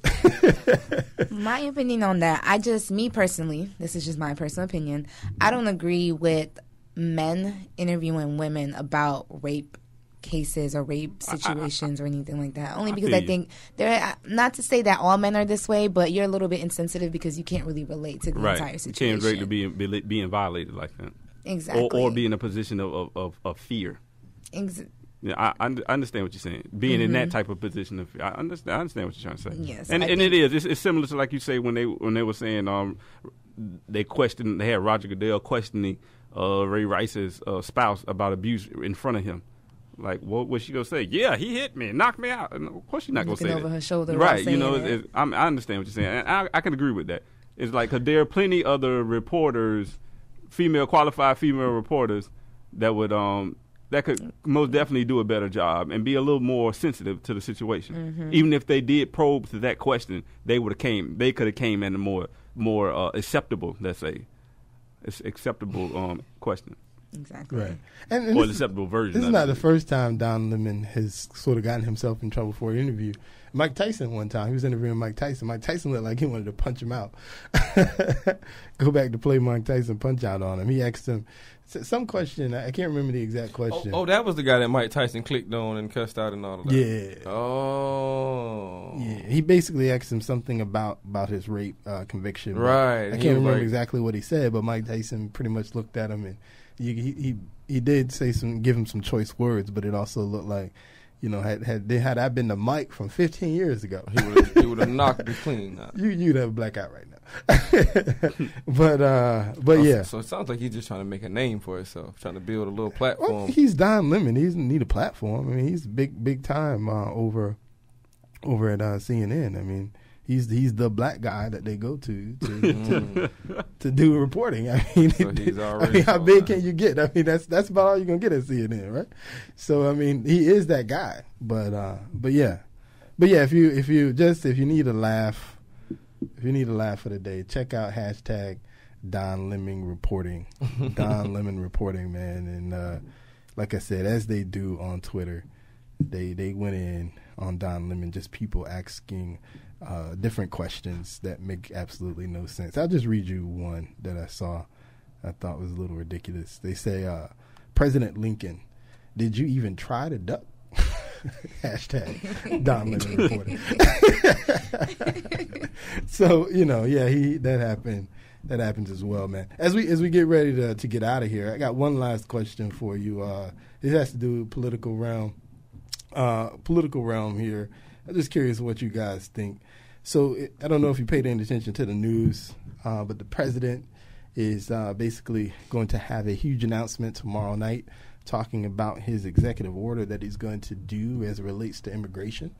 My opinion on that, me personally, this is just my personal opinion, I don't agree with men interviewing women about rape cases or rape situations or anything like that. Only because I think not to say that all men are this way, but you're a little bit insensitive because you can't really relate to the entire situation. You can't relate to being violated like that. Exactly. Or be in a position of fear. Yeah, I understand what you're saying. Being in that type of position of fear. I understand what you're trying to say. Yes, and it's similar to, like you say, when they were saying they had Roger Goodell questioning Ray Rice's spouse about abuse in front of him. Like, what was she gonna say? Yeah, he hit me, knocked me out. And of course, she's not gonna say that. Looking over her shoulder, right? I understand what you're saying, and I can agree with that. It's like, cause there are plenty other reporters, qualified female reporters that would that could most definitely do a better job and be a little more sensitive to the situation. Mm-hmm. Even if they did probe to that question, they could have came in a more acceptable, let's say, acceptable question. Exactly. Right. Or an acceptable version. This is not the first time Don Lemon has sort of gotten himself in trouble for an interview. Mike Tyson one time, he was interviewing Mike Tyson. Mike Tyson looked like he wanted to punch him out. Go back to play Mike Tyson Punch Out on him. He asked him some question. I can't remember the exact question. Oh, that was the guy that Mike Tyson clicked on and cussed out and all of that. Yeah. Oh. Yeah. He basically asked him something about his rape conviction. Right. I can't remember exactly what he said, but Mike Tyson pretty much looked at him and he did give him some choice words, but it also looked like, had I been the Mike from 15 years ago, he would have knocked it clean. You'd have a black eye right now. but yeah. So it sounds like he's just trying to make a name for himself, trying to build a little platform. Well, he's Don Lemon. He doesn't need a platform. I mean, he's big time over at CNN. I mean, he's the black guy that they go to do reporting. I mean, how big can you get? I mean, that's about all you're gonna get at CNN, right? So I mean, he is that guy. But yeah. If you need a laugh, for the day, check out hashtag Don Lemon Reporting. Don Lemon Reporting, man. And like I said, as they do on Twitter, they went in on Don Lemon, just people asking different questions that make absolutely no sense. I'll just read you one that I saw I thought was a little ridiculous. They say, President Lincoln, did you even try to duck? Hashtag Don Lemon Reporting. So, that happened. That happens as well, man. As we get ready to get out of here, I got one last question for you. It has to do with political realm here. I'm just curious what you guys think. So I don't know if you paid any attention to the news, but the president is basically going to have a huge announcement tomorrow night talking about his executive order that he's going to do as it relates to immigration.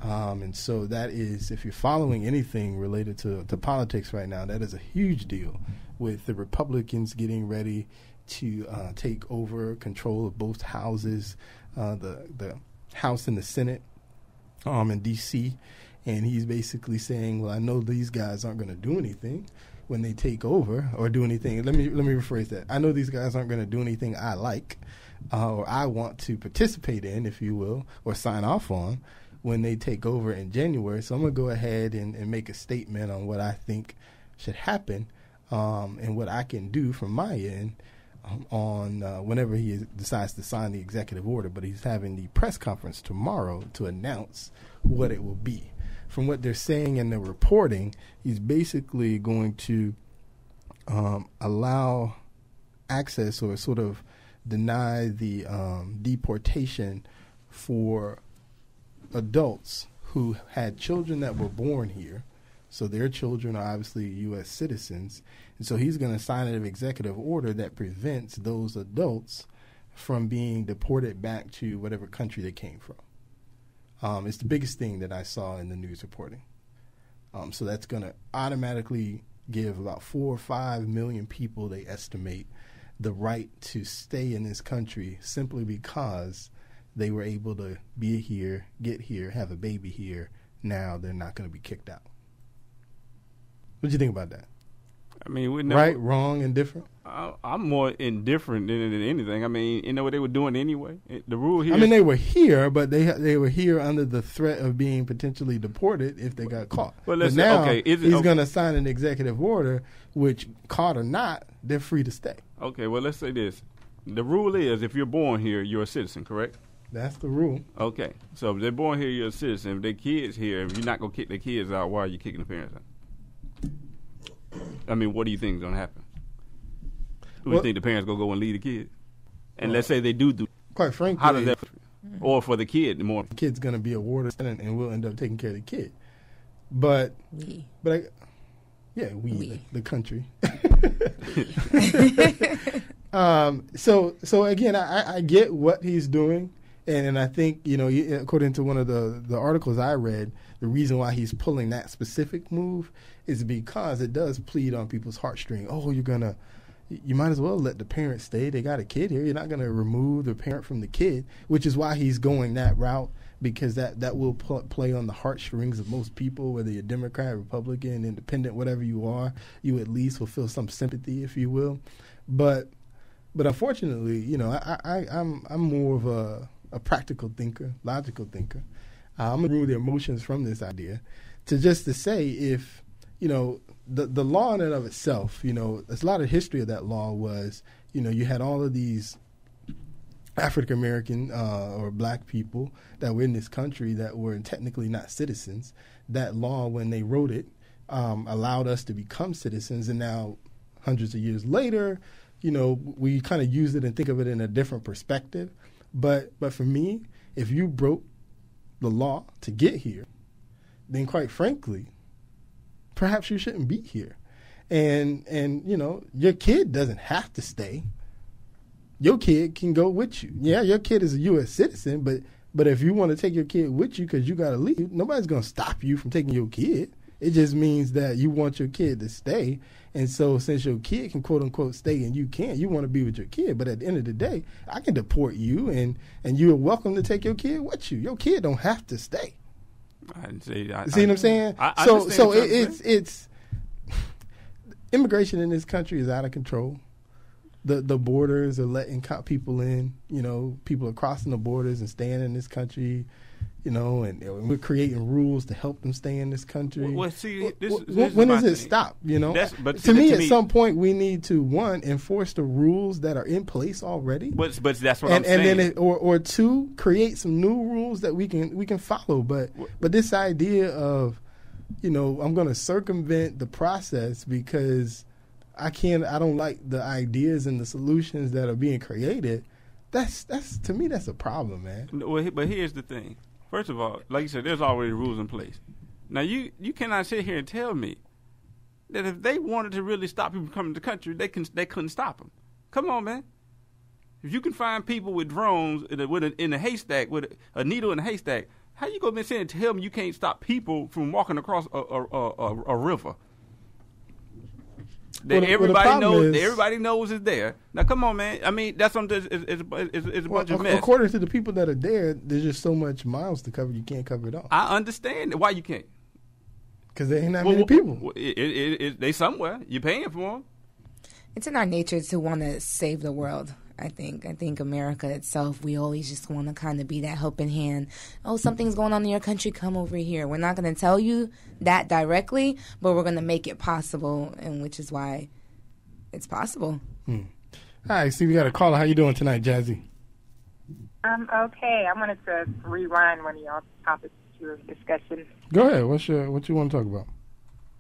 And so that is, if you're following anything related to politics right now, that is a huge deal with the Republicans getting ready to take over control of both houses, the House and the Senate in D.C., and he's basically saying, well, I know these guys aren't going to do anything when they take over or do anything. Let me rephrase that. I know these guys aren't going to do anything I like or I want to participate in, if you will, or sign off on when they take over in January. So I'm going to go ahead and make a statement on what I think should happen and what I can do from my end on whenever he decides to sign the executive order. But he's having the press conference tomorrow to announce what it will be. From what they're saying in the reporting, he's basically going to allow access or sort of deny the deportation for adults who had children that were born here. So their children are obviously U.S. citizens. And so he's going to sign an executive order that prevents those adults from being deported back to whatever country they came from. It's the biggest thing that I saw in the news reporting. So that's going to automatically give about 4 or 5 million people, they estimate, the right to stay in this country simply because they were able to be here, get here, have a baby here. Now they're not going to be kicked out. What do you think about that? I mean, right, wrong, indifferent? I'm more indifferent than anything. I mean, you know what they were doing anyway? The rule here... I mean, they were here, but they were here under the threat of being potentially deported if they got caught. Well, but now he's going to sign an executive order, which, caught or not, they're free to stay. Okay, well, let's say this. The rule is if you're born here, you're a citizen, correct? That's the rule. Okay, so if they're born here, you're a citizen. If their kids here, if you're not going to kick their kids out, why are you kicking the parents out? I mean, what do you think is going to happen? Do you think the parents going to go and leave the kids? And let's say they do. Quite frankly. How does that, or for the kid more? The kid's going to be awarded and we'll end up taking care of the kid. But, we, the country. So again, I get what he's doing. And I think, you know, according to one of the articles I read, the reason why he's pulling that specific move is because it does plead on people's heartstring. Oh, you might as well let the parents stay. They got a kid here. You're not going to remove the parent from the kid, which is why he's going that route, because that will play on the heartstrings of most people, whether you're Democrat, Republican, Independent, whatever you are. You at least will feel some sympathy, if you will. But unfortunately, you know, I'm more of a practical thinker, logical thinker. I'm going to remove the emotions from this idea to say if, you know, the law in and of itself, you know, there's a lot of history of that law was, you know, you had all of these African American or black people that were in this country that were technically not citizens. That law, when they wrote it, allowed us to become citizens. And now, hundreds of years later, you know, we kind of use it and think of it in a different perspective. But for me, if you broke the law to get here, then quite frankly, perhaps you shouldn't be here. And you know, your kid doesn't have to stay. Your kid can go with you. Yeah, your kid is a U.S. citizen, but if you want to take your kid with you because you got to leave, nobody's going to stop you from taking your kid. It just means that you want your kid to stay. And so since your kid can, quote, unquote, stay and you can't, you want to be with your kid. But at the end of the day, I can deport you, and you're welcome to take your kid with you. Your kid don't have to stay. I didn't say that. See what I'm saying? So it's immigration in this country is out of control. The borders are letting people in. You know, people are crossing the borders and staying in this country. You know, and we're creating rules to help them stay in this country. Well, see, when does it stop? You know, to me, at some point, we need to enforce the rules that are in place already. But that's what I'm saying. And then, or two, create some new rules that we can follow. But this idea of, you know, I'm going to circumvent the process because I don't like the ideas and the solutions that are being created. That's to me, that's a problem, man. Well, but here's the thing. First of all, like you said, there's already rules in place. Now, you cannot sit here and tell me that if they wanted to really stop people from coming to the country, they couldn't stop them. Come on, man. If you can find people with drones in a haystack, with a needle in a haystack, how you going to sit and tell me you can't stop people from walking across a river? Everybody knows it's there. Now, come on, man. I mean, that's something. It's a bunch of mess. According to the people that are there, there's just so much miles to cover. You can't cover it all. I understand why you can't. Because there ain't that many people. They somewhere. You're paying for them. It's in our nature to want to save the world. I think America itself, we always just want to kind of be that helping hand. Oh, something's going on in your country, come over here. We're not going to tell you that directly, but we're going to make it possible, and which is why it's possible. Hi, see, we got a caller. How you doing tonight, Jazzy? I'm okay. I wanted to rewind one of y'all's topics you were discussing. Go ahead. What you want to talk about?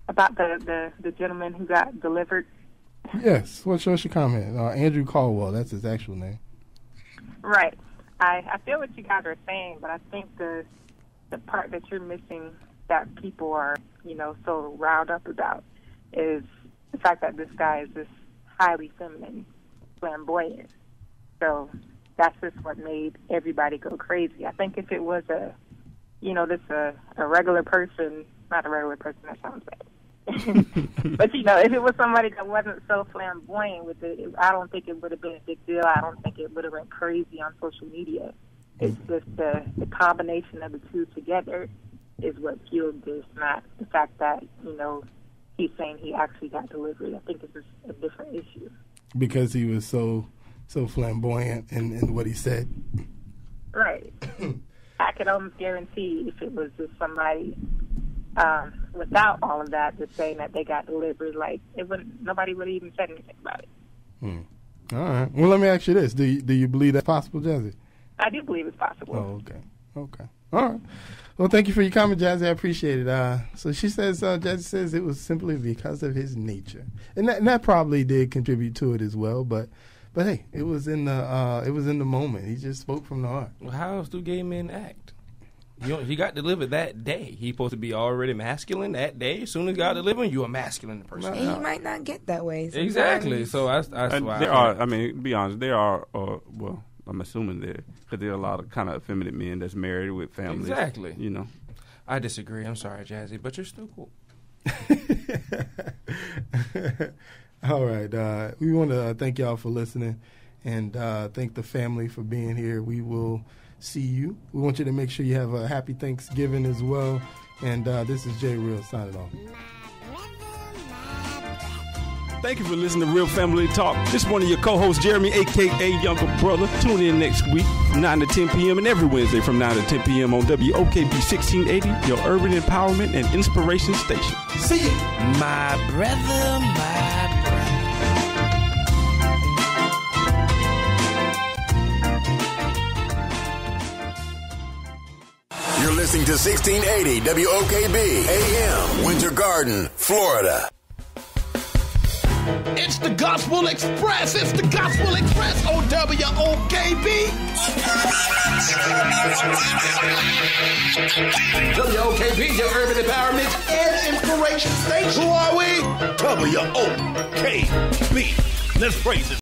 About the gentleman who got delivered. Yes. What's your comment? Andrew Caldwell. That's his actual name. Right. I feel what you guys are saying, but I think the part that you're missing that people are, so riled up about is the fact that this guy is this highly feminine, flamboyant. So that's just what made everybody go crazy. I think if it was a regular person, not a regular person, that sounds bad. But if it was somebody that wasn't so flamboyant with it, I don't think it would have been a big deal. I don't think it would have went crazy on social media. It's just the combination of the two together is what fueled this, not the fact that he's saying he actually got delivery. I think it's just a different issue. Because he was so flamboyant in what he said. Right. I could almost guarantee if it was just somebody without all of that, just saying that they got delivered, nobody would have even said anything about it. All right. Well, let me ask you this: Do you believe that's possible, Jazzy? I do believe it's possible. Oh, okay. All right. Well, thank you for your comment, Jazzy. I appreciate it. So she says, Jazzy says it was simply because of his nature, and that probably did contribute to it as well. But hey, it was in the moment. He just spoke from the heart. Well, how else do gay men act? He got delivered that day. He's supposed to be already masculine that day. As soon as he got delivered, you're a masculine person. And he might not get that way. Sometimes. Exactly. So that's why. There are. I mean, to be honest, there are. Well, I'm assuming because there are a lot of kind of effeminate men that's married with families. Exactly. I disagree. I'm sorry, Jazzy, but you're still cool. All right. We want to thank y'all for listening and thank the family for being here. We will see you. We want you to make sure you have a happy Thanksgiving as well. And this is Jay Real signing off. Thank you for listening to Real Family Talk. This is one of your co-hosts, Jeremy, a.k.a. Younger Brother. Tune in next week from 9 to 10 p.m. and every Wednesday from 9 to 10 p.m. on WOKB 1680, your urban empowerment and inspiration station. See you. My brother, my brother. You're listening to 1680 WOKB AM, Winter Garden, Florida. It's the Gospel Express. It's the Gospel Express on WOKB. WOKB, your urban empowerment and inspiration station. Who are we? WOKB. Let's praise it.